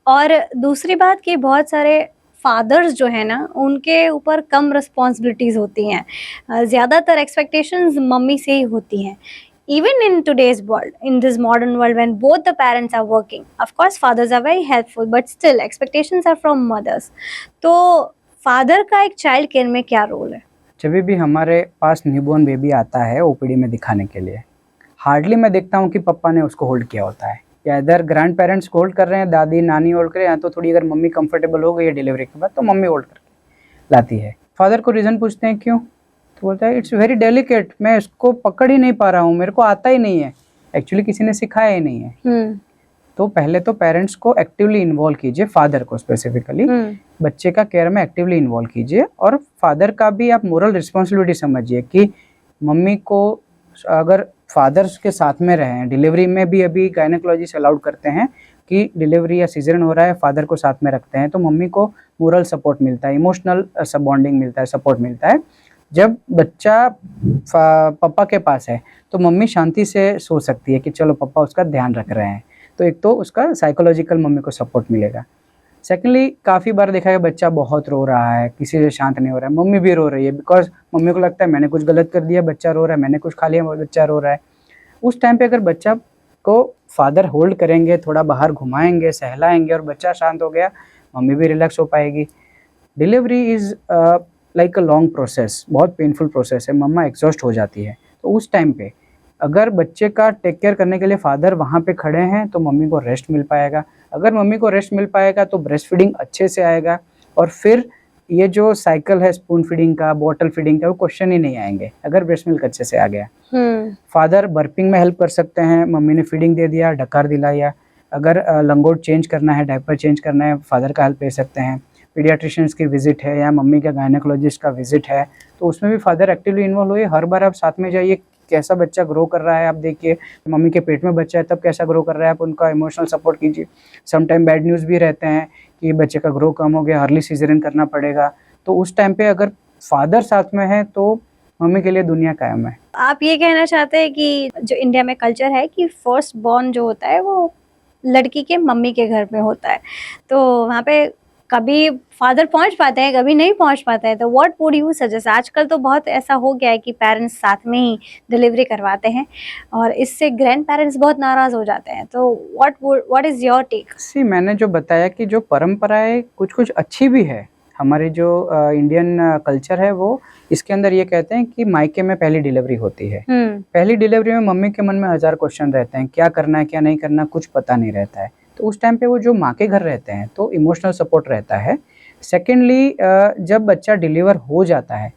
और दूसरी बात कि बहुत सारे फादर्स जो है ना उनके ऊपर कम रिस्पॉन्सिबिलिटीज होती हैं, ज़्यादातर एक्सपेक्टेशंस मम्मी से ही होती हैं। Even in today's world, in this modern world, when both the parents are working, of course fathers are very helpful, but still expectations are from mothers. तो फादर का एक चाइल्ड केयर में क्या role है? जब भी हमारे पास न्यूबॉर्न बेबी आता है ओपीडी में दिखाने के लिए, हार्डली मैं देखता हूँ कि पापा ने उसको होल्ड किया होता है, या इधर ग्रैंड पेरेंट्स होल्ड कर रहे हैं, दादी नानी होल्ड कर रहे हैं, तो थोड़ी अगर मम्मी कंफर्टेबल हो गई है डिलीवरी के बाद तो मम्मी होल्ड करके लाती है। फादर को रीज़न पूछते हैं क्यों, तो बोलता है इट्स वेरी डेलिकेट, मैं इसको पकड़ ही नहीं पा रहा हूँ, मेरे को आता ही नहीं है, एक्चुअली किसी ने सिखाया ही नहीं है। तो पहले तो पेरेंट्स को एक्टिवली इन्वॉल्व कीजिए, फादर को स्पेसिफिकली बच्चे का केयर में एक्टिवली इन्वॉल्व कीजिए। और फादर का भी आप मोरल रिस्पॉन्सिबिलिटी समझिए कि मम्मी को, अगर फादर्स के साथ में रहें, डिलीवरी में भी अभी गायनेकोलॉजिस्ट अलाउड करते हैं कि डिलीवरी या सीजरियन हो रहा है, फादर को साथ में रखते हैं, तो मम्मी को मोरल सपोर्ट मिलता है, इमोशनल बॉन्डिंग मिलता है, सपोर्ट मिलता है। जब बच्चा पापा के पास है तो मम्मी शांति से सो सकती है कि चलो पापा उसका ध्यान रख रहे हैं, तो एक तो उसका साइकोलॉजिकल मम्मी को सपोर्ट मिलेगा। सेकेंडली, काफ़ी बार देखा है बच्चा बहुत रो रहा है, किसी से शांत नहीं हो रहा है, मम्मी भी रो रही है, बिकॉज मम्मी को लगता है मैंने कुछ गलत कर दिया, बच्चा रो रहा है, मैंने कुछ खा लिया, बच्चा रो रहा है। उस टाइम पे अगर बच्चा को फादर होल्ड करेंगे, थोड़ा बाहर घुमाएंगे, सहलाएंगे और बच्चा शांत हो गया, मम्मी भी रिलैक्स हो पाएगी। Delivery is like a long process, बहुत पेनफुल प्रोसेस है, मम्मा एग्जॉस्ट हो जाती है। तो उस टाइम पे अगर बच्चे का टेक केयर करने के लिए फादर वहाँ पे खड़े हैं तो मम्मी को रेस्ट मिल पाएगा। अगर मम्मी को रेस्ट मिल पाएगा तो ब्रेस्ट फीडिंग अच्छे से आएगा, और फिर ये जो साइकिल है स्पून फीडिंग का, बॉटल फीडिंग का, वो क्वेश्चन ही नहीं आएंगे अगर ब्रेस्ट मिल्क अच्छे से आ गया। फादर बर्पिंग में हेल्प कर सकते हैं, मम्मी ने फीडिंग दे दिया, ढकार दिलाया। अगर लंगोट चेंज करना है, डायपर चेंज करना है, फादर का हेल्प ले सकते हैं। पीडियाट्रिशियंस की विजिट है या मम्मी का गायनेकोलॉजिस्ट का विजिट है, तो उसमें भी फादर एक्टिवली इन्वॉल्व होइए। हर बार आप साथ में जाइए, कैसा बच्चा ग्रो कर रहा है आप देखिए, मम्मी के पेट में बच्चा है तब कैसा ग्रो कर रहा है, आप उनका इमोशनल सपोर्ट कीजिए। समटाइम बैड न्यूज़ भी रहते हैं कि बच्चे का ग्रो कम हो गया, अर्ली सीजरियन करना पड़ेगा, तो उस टाइम पे अगर फादर साथ में है तो मम्मी के लिए दुनिया कायम है। आप ये कहना चाहते हैं कि जो इंडिया में कल्चर है कि फर्स्ट बॉर्न जो होता है वो लड़की के मम्मी के घर में होता है, तो वहाँ पे कभी फादर पहुंच पाते हैं, कभी नहीं पहुंच पाते हैं, तो व्हाट वुड यू सजेस्ट? आजकल तो बहुत ऐसा हो गया है कि पेरेंट्स साथ में ही डिलीवरी करवाते हैं और इससे ग्रैंड पेरेंट्स बहुत नाराज हो जाते हैं, तो व्हाट इज योर टेक? सी, मैंने जो बताया कि जो परंपराएं कुछ कुछ अच्छी भी है, हमारी जो इंडियन कल्चर है वो इसके अंदर ये कहते हैं कि मायके में पहली डिलीवरी होती है। पहली डिलीवरी में मम्मी के मन में 1000 क्वेश्चन रहते हैं, क्या करना है क्या नहीं करना कुछ पता नहीं रहता है। तो उस टाइम पे वो जो माँ के घर रहते हैं तो इमोशनल सपोर्ट रहता है। सेकेंडली जब बच्चा डिलीवर हो जाता है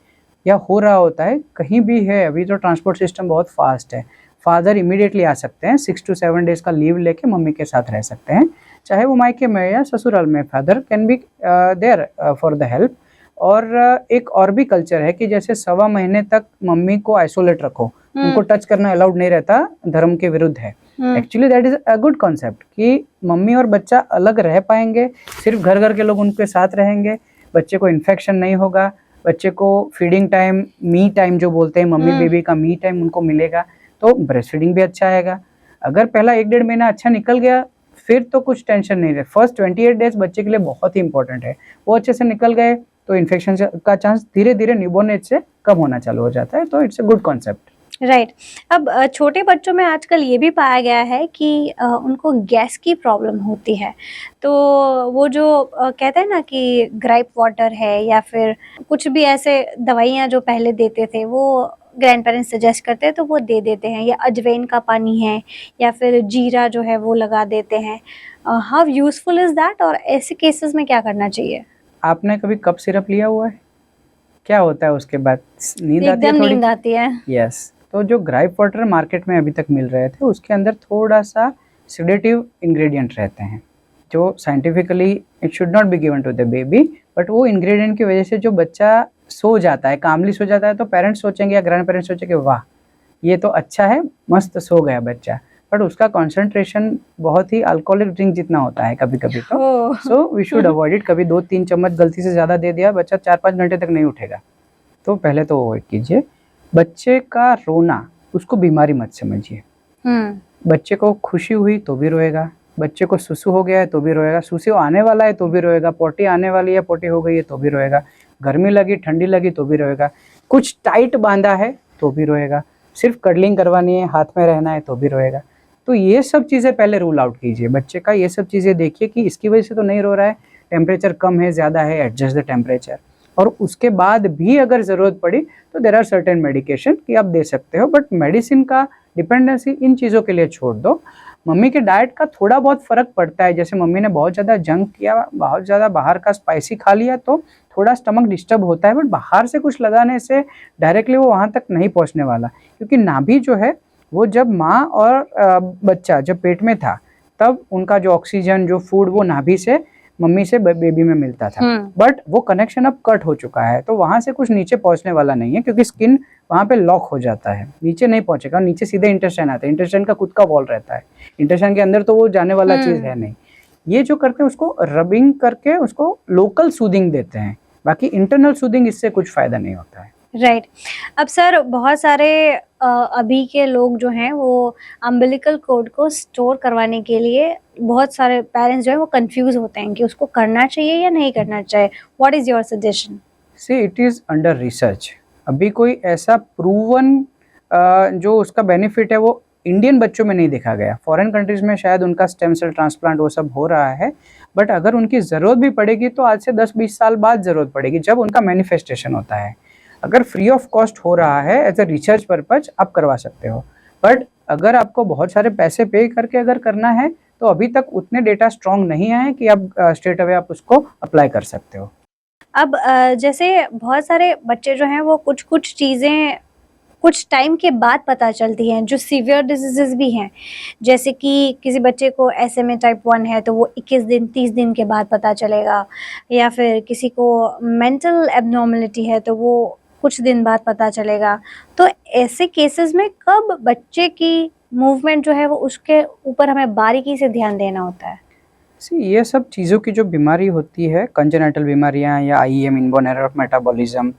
या हो रहा होता है कहीं भी है, अभी तो ट्रांसपोर्ट सिस्टम बहुत फास्ट है, फादर इमीडिएटली आ सकते हैं, 6 to 7 डेज का लीव लेके मम्मी के साथ रह सकते हैं, चाहे वो मायके में या ससुराल में। Father can be there for the help. और एक और भी कल्चर है कि जैसे 1.25 महीने तक मम्मी को आइसोलेट रखो, उनको टच करना अलाउड नहीं रहता, धर्म के विरुद्ध है। Actually that is a good concept कि मम्मी और बच्चा अलग रह पाएंगे, सिर्फ घर घर के लोग उनके साथ रहेंगे, बच्चे को इन्फेक्शन नहीं होगा, बच्चे को फीडिंग टाइम, मी टाइम जो बोलते हैं, मम्मी बेबी का मी टाइम उनको मिलेगा, तो ब्रेस्ट फीडिंग भी अच्छा आएगा। अगर पहला 1-1.5 महीना अच्छा निकल गया फिर तो कुछ टेंशन नहीं है। फर्स्ट 28 डेज बच्चे के लिए बहुत ही इंपॉर्टेंट है, वो अच्छे से निकल गए तो इन्फेक्शन का चांस धीरे धीरे न्यूबॉर्न एज से कम होना चालू हो जाता है। तो it's a good concept. Right. अब छोटे बच्चों में आजकल ये भी पाया गया है कि उनको गैस की प्रॉब्लम होती है, तो वो जो कहते हैं ना कि ग्राइप वाटर है या फिर कुछ भी ऐसे दवाइयाँ जो पहले देते थे वो ग्रैंड पेरेंट्स सजेस्ट करते हैं तो वो दे देते हैं, या अजवाइन का पानी है या फिर जीरा जो है वो लगा देते हैं। हाउ यूजफुल इज दैट, और ऐसे केसेस में क्या करना चाहिए? आपने कभी कफ सिरप लिया हुआ है? क्या होता है उसके बाद? नींद आती है एकदम थोड़ी? नींद आती है। यस। तो जो ग्राइप वाटर मार्केट में अभी तक मिल रहे थे उसके अंदर थोड़ा सा सिडेटिव इंग्रेडिएंट रहते हैं जो scientifically it should not be given to the baby, but वो इंग्रेडिएंट की वजह से जो बच्चा सो जाता है, कामली सो जाता है, तो पेरेंट्स सोचेंगे या ग्रैंड पेरेंट्स सोचेंगे वाह ये तो अच्छा है, मस्त सो गया बच्चा, बट उसका कॉन्सेंट्रेशन बहुत ही अल्कोहलिक ड्रिंक जितना होता है कभी कभी। तो so we should avoid it. कभी 2-3 चम्मच गलती से ज़्यादा दे दिया, बच्चा 4-5 घंटे तक नहीं उठेगा, तो पहले तो अवॉइड कीजिए। बच्चे का रोना उसको बीमारी मत समझिए। बच्चे को खुशी हुई तो भी रोएगा, बच्चे को सुसु हो गया है तो भी रोएगा, सुसु आने वाला है तो भी रोएगा, पोटी आने वाली है, पोटी हो गई है तो भी रोएगा, गर्मी लगी ठंडी लगी तो भी रोएगा, कुछ टाइट बांधा है तो भी रोएगा, सिर्फ कडलिंग करवानी है, हाथ में रहना है तो भी रोएगा। तो ये सब चीज़ें पहले रूल आउट कीजिए बच्चे का, ये सब चीज़ें देखिए कि इसकी वजह से तो नहीं रो रहा है, टेम्परेचर कम है ज़्यादा है, एडजस्ट द टेम्परेचर। और उसके बाद भी अगर ज़रूरत पड़ी तो देर आर सर्टेन मेडिकेशन कि आप दे सकते हो, बट मेडिसिन का डिपेंडेंसी इन चीज़ों के लिए छोड़ दो। मम्मी के डाइट का थोड़ा बहुत फ़र्क पड़ता है, जैसे मम्मी ने बहुत ज़्यादा जंक किया, बहुत ज़्यादा बाहर का स्पाइसी खा लिया तो थोड़ा स्टमक डिस्टर्ब होता है, बट बाहर से कुछ लगाने से डायरेक्टली वो वहाँ तक नहीं पहुँचने वाला, क्योंकि नाभि जो है वो जब माँ और बच्चा जब पेट में था तब उनका जो ऑक्सीजन जो फूड वो नाभि से मम्मी से बेबी में मिलता था, बट वो कनेक्शन अब कट हो चुका है, तो वहाँ से कुछ नीचे पहुँचने वाला नहीं है, क्योंकि स्किन वहाँ पे लॉक हो जाता है, नीचे नहीं पहुँचेगा, नीचे सीधे इंटेस्टाइन आता है, इंटेस्टाइन का खुद का वॉल रहता है, इंटेस्टाइन के अंदर तो वो जाने वाला चीज़ है नहीं। ये जो करते हैं उसको रबिंग करके उसको लोकल सूदिंग देते हैं, बाकी इंटरनल सूदिंग इससे कुछ फ़ायदा नहीं होता है। राइट। अब सर बहुत सारे अभी के लोग जो हैं वो अम्बिलिकल कोड को स्टोर करवाने के लिए बहुत सारे पेरेंट्स जो हैं वो कंफ्यूज होते हैं कि उसको करना चाहिए या नहीं करना चाहिए। What is your suggestion? See it is under research. अभी कोई ऐसा प्रूवन जो उसका बेनिफिट है वो इंडियन बच्चों में नहीं देखा गया। फॉरेन कंट्रीज में शायद उनका स्टेम सेल ट्रांसप्लांट वो सब हो रहा है, बट अगर उनकी ज़रूरत भी पड़ेगी तो आज से 10-20 साल बाद ज़रूरत पड़ेगी जब उनका मैनिफेस्टेशन होता है। अगर फ्री ऑफ कॉस्ट हो रहा है एज अ रिसर्च पर्पज आप करवा सकते हो, बट अगर आपको बहुत सारे पैसे पे करके अगर करना है तो अभी तक उतने डेटा स्ट्रॉन्ग नहीं आए कि आप स्ट्रेट अवे आप उसको अप्लाई कर सकते हो। अब जैसे बहुत सारे बच्चे जो हैं वो कुछ चीज़ें कुछ टाइम के बाद पता चलती हैं जो सीवियर डिजीजेस भी हैं, जैसे कि किसी बच्चे को SMA टाइप 1 है तो वो 21 दिन 30 दिन के बाद पता चलेगा, या फिर किसी को मेंटल एबनॉर्मलिटी है तो वो कुछ दिन बाद पता चलेगा। तो ऐसे केसेस में कब बच्चे की मूवमेंट जो है वो उसके ऊपर हमें बारीकी से ध्यान देना होता है? ये सब चीज़ों की जो बीमारी होती है, कंजेनिटल बीमारियां या IEM inborn error of metabolism,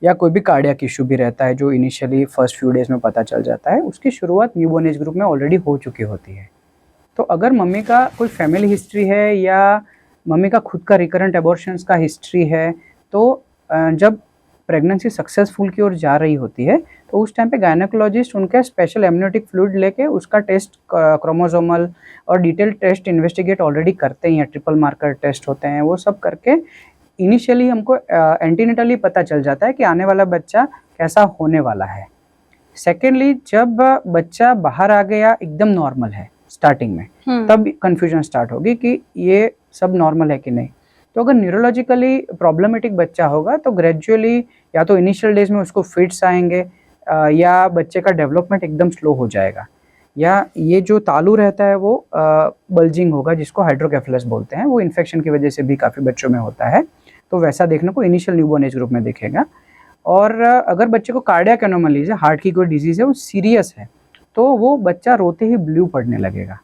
या कोई भी कार्डियक इशू भी रहता है जो इनिशियली फर्स्ट फ्यू डेज में पता चल जाता है, उसकी शुरुआत न्यूबॉर्न एज ग्रुप में ऑलरेडी हो चुकी होती है। तो अगर मम्मी का कोई फैमिली हिस्ट्री है या मम्मी का खुद का रिकरेंट एबॉर्शंस का हिस्ट्री है, तो जब प्रेगनेंसी सक्सेसफुल की ओर जा रही होती है तो उस टाइम पे गायनेकोलॉजिस्ट उनके स्पेशल एमनियोटिक फ्लूइड लेके उसका टेस्ट क्रोमोसोमल और डिटेल टेस्ट इन्वेस्टिगेट ऑलरेडी करते ही हैं, ट्रिपल मार्कर टेस्ट होते हैं, वो सब करके इनिशियली हमको एंटीनेटली पता चल जाता है कि आने वाला बच्चा कैसा होने वाला है। सेकेंडली, जब बच्चा बाहर आ गया एकदम नॉर्मल है स्टार्टिंग में, तब कंफ्यूजन स्टार्ट होगी कि ये सब नॉर्मल है कि नहीं। तो अगर न्यूरोलॉजिकली प्रॉब्लमेटिक बच्चा होगा तो ग्रेजुअली या तो इनिशियल डेज में उसको फिट्स आएंगे, या बच्चे का डेवलपमेंट एकदम स्लो हो जाएगा, या ये जो तालू रहता है वो बल्जिंग होगा, जिसको हाइड्रोकेफेलस बोलते हैं। वो इन्फेक्शन की वजह से भी काफ़ी बच्चों में होता है, तो वैसा देखने को इनिशियल न्यूबॉर्न एज ग्रुप में दिखेगा। और अगर बच्चे को कार्डियक एनोमलीज है, हार्ट की कोई डिजीज़ है, वो सीरियस है, तो वो बच्चा रोते ही ब्लू पड़ने लगेगा,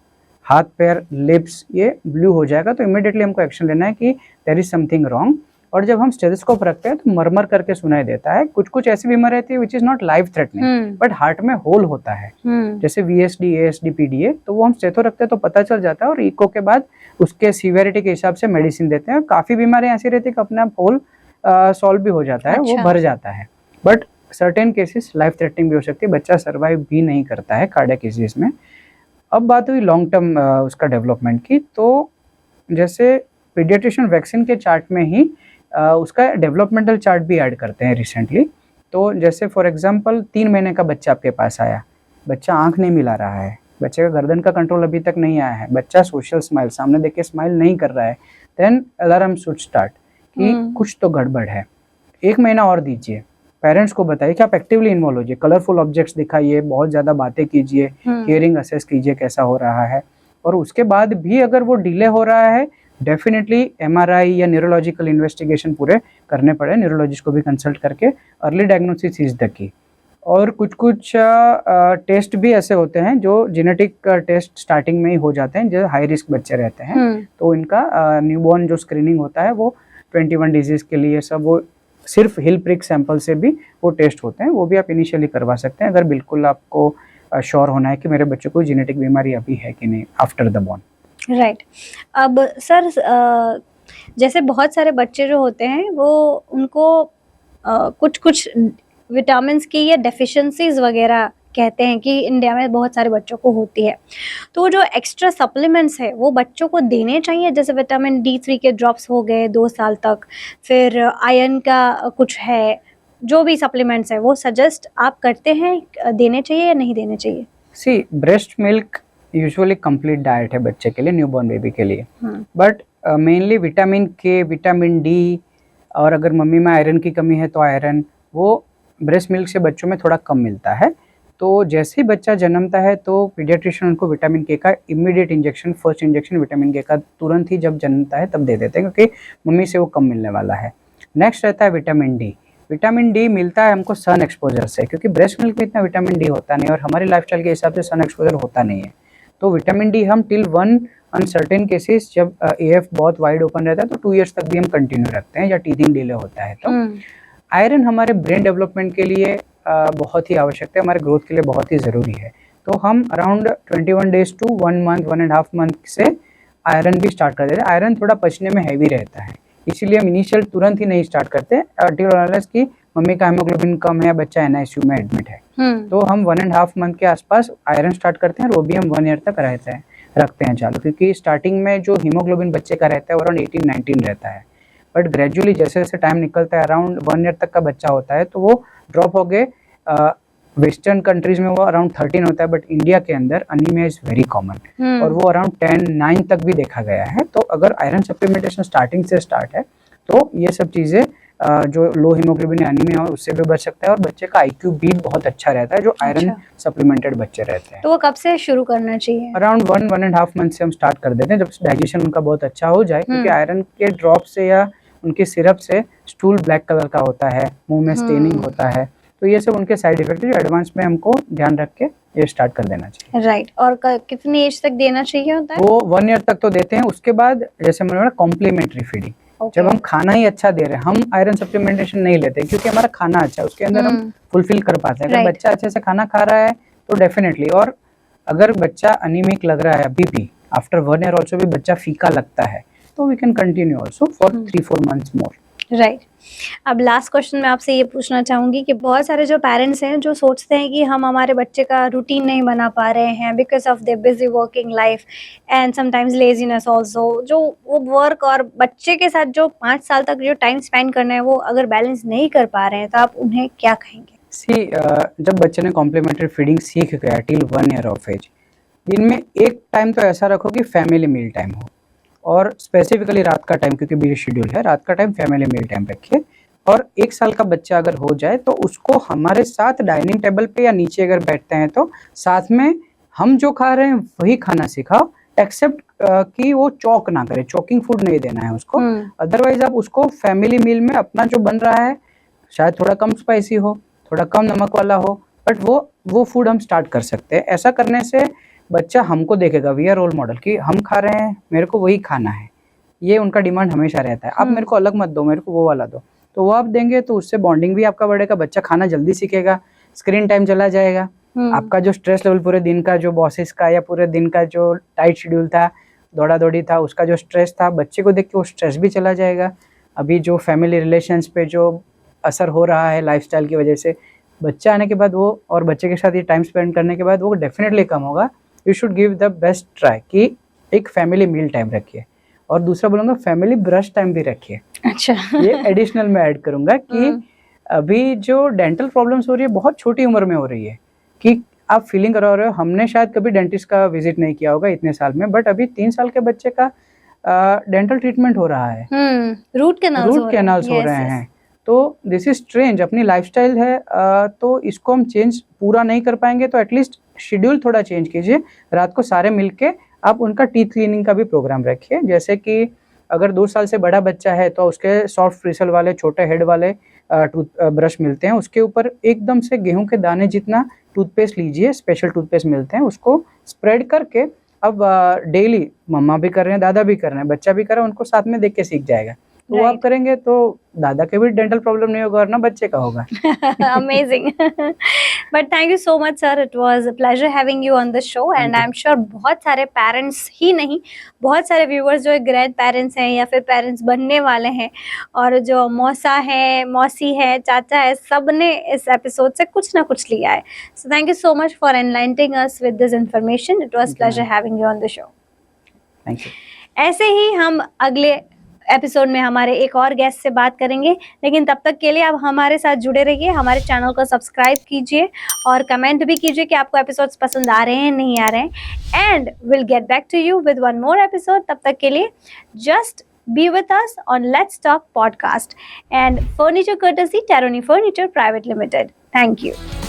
हाथ पैर लिप्स ये ब्लू हो जाएगा, तो इमिडिएटली हमको एक्शन लेना है कि देयर इज समथिंग रॉन्ग। और जब हम स्टेथोस्कोप रखते हैं तो मरमर करके सुनाई देता है। कुछ कुछ ऐसी बीमारी रहती है which is not life threatening, but heart में होल होता है, जैसे VSD, ASD, PDA, तो वो हम स्टेथो रखते हैं तो पता चल जाता है, और इको के बाद उसके सीवियरिटी के हिसाब से मेडिसिन देते हैं। काफ़ी बीमारियां ऐसी रहती है कि अपने आप होल सॉल्व भी हो जाता है, वो भर जाता है, but certain cases life threatening भी हो सकती है, बच्चा सर्वाइव भी नहीं करता है कार्डियक डिजीज में। अब बात हुई लॉन्ग टर्म उसका डेवलपमेंट की, तो जैसे पीडियाट्रिशियन वैक्सीन के चार्ट में ही उसका डेवलपमेंटल चार्ट भी ऐड करते हैं रिसेंटली। तो जैसे फॉर एग्जांपल 3 महीने का बच्चा आपके पास आया, बच्चा आंख नहीं मिला रहा है, बच्चे का गर्दन का कंट्रोल अभी तक नहीं आया है, बच्चा सोशल स्माइल सामने देख के स्माइल नहीं कर रहा है, देन अलार्म शुड स्टार्ट कि कुछ तो गड़बड़ है। 1 महीना और दीजिए, पेरेंट्स को बताइए कि आप एक्टिवली इन्वॉल्व होइए, कलरफुल ऑब्जेक्ट्स दिखाइए, बहुत ज़्यादा बातें कीजिए, हियरिंग असेस कीजिए कैसा हो रहा है। और उसके बाद भी अगर वो डिले हो रहा है, डेफिनेटली MRI या न्यूरोलॉजिकल इन्वेस्टिगेशन पूरे करने पड़े, न्यूरोलॉजिस्ट को भी कंसल्ट करके। Early diagnosis is the key. और कुछ कुछ टेस्ट भी ऐसे होते हैं जो जेनेटिक टेस्ट स्टार्टिंग में ही हो जाते हैं, जो हाई रिस्क बच्चे रहते हैं, तो इनका न्यूबॉर्न जो स्क्रीनिंग होता है वो 21 डिजीज के लिए सब, वो सिर्फ हिल प्रिक सैंपल से भी वो टेस्ट होते हैं, वो भी आप इनिशियली करवा सकते हैं अगर बिल्कुल आपको श्योर होना है कि मेरे बच्चे को जेनेटिक बीमारी अभी है कि नहीं आफ्टर द बॉर्न। राइट। अब सर जैसे बहुत सारे बच्चे जो होते हैं वो उनको कुछ कुछ विटामिन्स की या डेफिशिएंसीज वगैरह कहते हैं कि इंडिया में बहुत सारे बच्चों को होती है, तो जो एक्स्ट्रा सप्लीमेंट्स है वो बच्चों को देने चाहिए, जैसे विटामिन D3 के ड्रॉप्स हो गए 2 साल तक, फिर आयरन का कुछ है, जो भी सप्लीमेंट्स है वो सजेस्ट आप करते हैं देने चाहिए या नहीं देने चाहिए? See, breast milk usually complete diet है बच्चे के लिए, न्यूबॉर्न बेबी के लिए, but mainly vitamin K, vitamin D, और अगर मम्मी में आयरन की कमी है तो आयरन, वो ब्रेस्ट मिल्क से बच्चों में थोड़ा कम मिलता है। तो जैसे ही बच्चा जन्मता है तो पीडियाट्रिशियन उनको विटामिन K का immediate injection, first injection vitamin K का तुरंत ही जब जन्मता है तब दे देते हैं, क्योंकि मम्मी से वो कम मिलने वाला है। नेक्स्ट रहता है विटामिन D। विटामिन D मिलता है हमको सन एक्सपोजर से, क्योंकि ब्रेस्ट मिल्क में इतना विटामिन D होता नहीं, और हमारी लाइफस्टाइल के हिसाब से सन एक्सपोजर होता नहीं है। तो विटामिन D हम टिल 1 अनसर्टेन केसेस, जब AF बहुत वाइड ओपन रहता है तो 2 इयर्स तक भी हम कंटिन्यू रखते हैं, या टीथिंग डिले होता है तो। आयरन हमारे ब्रेन डेवलपमेंट के लिए बहुत ही आवश्यक है, हमारे ग्रोथ के लिए बहुत ही ज़रूरी है, तो हम around 21 days to 1 month, 1.5 month से आयरन भी स्टार्ट कर देते हैं। आयरन थोड़ा पचने में हैवी रहता है, इसीलिए हम इनिशियल तुरंत ही नहीं स्टार्ट करते कि मम्मी का हेमोग्लोबिन कम है, बच्चा NICU में एडमिट है, तो हम 1.5 मंथ के आसपास आयरन स्टार्ट करते हैं, और वो भी हम 1 ईयर तक रखते हैं चालू, क्योंकि स्टार्टिंग में जो हीमोग्लोबिन बच्चे का रहता है वो अराउंड 18-19 रहता है, बट ग्रेजुअली जैसे जैसे टाइम निकलता है, अराउंड 1 ईयर तक का बच्चा होता है तो वो ड्रॉप हो गए। वेस्टर्न कंट्रीज में वो अराउंड 13 होता है, बट इंडिया के अंदर अनीमिया इज वेरी कॉमन, और वो अराउंड 10-9 तक भी देखा गया है। तो अगर आयरन सप्लीमेंटेशन स्टार्टिंग से स्टार्ट है तो ये सब चीज़ें जो लो हीमोग्लोबिन एनीमिया हो उससे भी बच सकता है, और बच्चे का IQ भी बहुत अच्छा रहता है जो आयरन सप्लीमेंटेड बच्चे रहते हैं। तो वो कब से शुरू करना चाहिए? अराउंड 1-1.5 मंथ से हम स्टार्ट कर देते हैं, जब डाइजेशन उनका बहुत अच्छा हो जाए, क्योंकि आयरन के ड्रॉप से या उनकी सिरप से स्टूल ब्लैक कलर का होता है, मुंह में स्टेनिंग होता है, तो ये सब उनके साइड इफेक्ट है जो एडवांस में हमको ध्यान रख के ये स्टार्ट कर देना चाहिए। राइट। और कितनी एज तक देना चाहिए होता है? वो 1 ईयर तक तो देते हैं, उसके बाद जैसे मैंने बोला कॉम्प्लीमेंट्री फीडिंग, जब हम खाना ही अच्छा दे रहे हैं, हम आयरन सप्लीमेंटेशन नहीं लेते क्योंकि हमारा खाना अच्छा है, उसके अंदर हम फुलफिल कर पाते हैं। अगर बच्चा अच्छे से खाना खा रहा है तो डेफिनेटली, और अगर बच्चा अनीमिक लग रहा है अभी भी आफ्टर 1 ईयर ऑल्सो भी बच्चा फीका लगता है, तो we can continue also for 3-4 months more. Right. अब लास्ट क्वेश्चन मैं आपसे ये पूछना चाहूँगी कि बहुत सारे जो पेरेंट्स हैं जो सोचते हैं कि हम हमारे बच्चे का रूटीन नहीं बना पा रहे हैं because of their busy working life and sometimes laziness also, जो वो वर्क और बच्चे के साथ जो 5 साल तक जो टाइम स्पेंड करना है वो अगर बैलेंस नहीं कर पा रहे हैं तो आप उन्हें क्या कहेंगे? सी जब बच्चे ने कॉम्प्लीमेंट्री फीडिंग सीख गया टिल 1 ईयर ऑफ एज, दिन में एक टाइम तो ऐसा रखो कि फैमिली मील टाइम हो, और स्पेसिफिकली रात का टाइम, क्योंकि बिजी शेड्यूल है, रात का टाइम फैमिली मील टाइम रखिए। और 1 साल का बच्चा अगर हो जाए तो उसको हमारे साथ डाइनिंग टेबल पे या नीचे अगर बैठते हैं तो साथ में हम जो खा रहे हैं वही खाना सिखाओ, एक्सेप्ट कि वो चॉक ना करे, चॉकिंग फूड नहीं देना है उसको। अदरवाइज आप उसको फैमिली मील में अपना जो बन रहा है, शायद थोड़ा कम स्पाइसी हो, थोड़ा कम नमक वाला हो, बट वो फूड हम स्टार्ट कर सकते हैं। ऐसा करने से बच्चा हमको देखेगा, वी आर रोल मॉडल, कि हम खा रहे हैं, मेरे को वही खाना है। ये उनका डिमांड हमेशा रहता है, आप मेरे को अलग मत दो, मेरे को वो वाला दो। तो वो आप देंगे तो उससे बॉन्डिंग भी आपका बढ़ेगा, बच्चा खाना जल्दी सीखेगा, स्क्रीन टाइम चला जाएगा। आपका जो स्ट्रेस लेवल पूरे दिन का, जो बॉसेस का या पूरे दिन का जो टाइट शेड्यूल था, दौड़ा दौड़ी था, उसका जो स्ट्रेस था, बच्चे को देख के वो स्ट्रेस भी चला जाएगा। अभी जो फैमिली रिलेशंस पे जो असर हो रहा है लाइफस्टाइल की वजह से, बच्चा आने के बाद वो, और बच्चे के साथ ये टाइम स्पेंड करने के बाद वो डेफिनेटली कम होगा। You should give the best try कि एक फैमिली मील टाइम रखिए, और दूसरा बोलूँगा फैमिली ब्रश टाइम भी रखिए। अच्छा। ये एडिशनल मैं ऐड करूँगा कि अभी जो डेंटल प्रॉब्लम्स हो रही है बहुत छोटी उम्र में हो रही है, कि आप फीलिंग करा रहे हो, हमने शायद कभी डेंटिस्ट का विजिट नहीं किया होगा इतने साल में, बट अभी 3 साल के बच्चे का डेंटल ट्रीटमेंट हो रहा है, रूट कैनाल्स हो रहे हैं। तो दिस इज स्ट्रेंज, अपनी लाइफस्टाइल है, तो इसको हम चेंज पूरा नहीं कर पाएंगे तो एटलीस्ट शेड्यूल थोड़ा चेंज कीजिए। रात को सारे मिलके आप उनका टीथ क्लीनिंग का भी प्रोग्राम रखिए, जैसे कि अगर 2 साल से बड़ा बच्चा है तो उसके सॉफ्ट ब्रिसल वाले छोटे हेड वाले टूथ ब्रश मिलते हैं, उसके ऊपर एकदम से गेहूं के दाने जितना टूथपेस्ट लीजिए, स्पेशल टूथपेस्ट मिलते हैं, उसको स्प्रेड करके अब डेली मम्मा भी कर रहे हैं, दादा भी कर रहे हैं, बच्चा भी कर रहा है, उनको साथ में देख के सीख जाएगा। तो वो आप करेंगे तो दादा के भी डेंटल प्रॉब्लम नहीं होगा और ना बच्चे का होगा। Amazing. But thank you so much sir, it was a pleasure having you on the show and I am sure बहुत सारे पेरेंट्स ही नहीं, बहुत सारे व्यूअर्स जो ग्रैंड पेरेंट्स हैं या फिर पेरेंट्स बनने वाले हैं, और जो मौसा है, मौसी है, चाचा है, सब ने इस एपिसोड से कुछ ना कुछ लिया है। So thank you so much for enlightening us with this information. It was pleasure having you on the show. Thank you. ऐसे ही हम अगले एपिसोड में हमारे एक और गेस्ट से बात करेंगे, लेकिन तब तक के लिए आप हमारे साथ जुड़े रहिए, हमारे चैनल को सब्सक्राइब कीजिए और कमेंट भी कीजिए कि आपको एपिसोड्स पसंद आ रहे हैं नहीं आ रहे हैं, and will get back to you with one more episode. तब तक के लिए just be with us on Let's Talk podcast and furniture courtesy Taroni Furniture Private Limited. Thank you.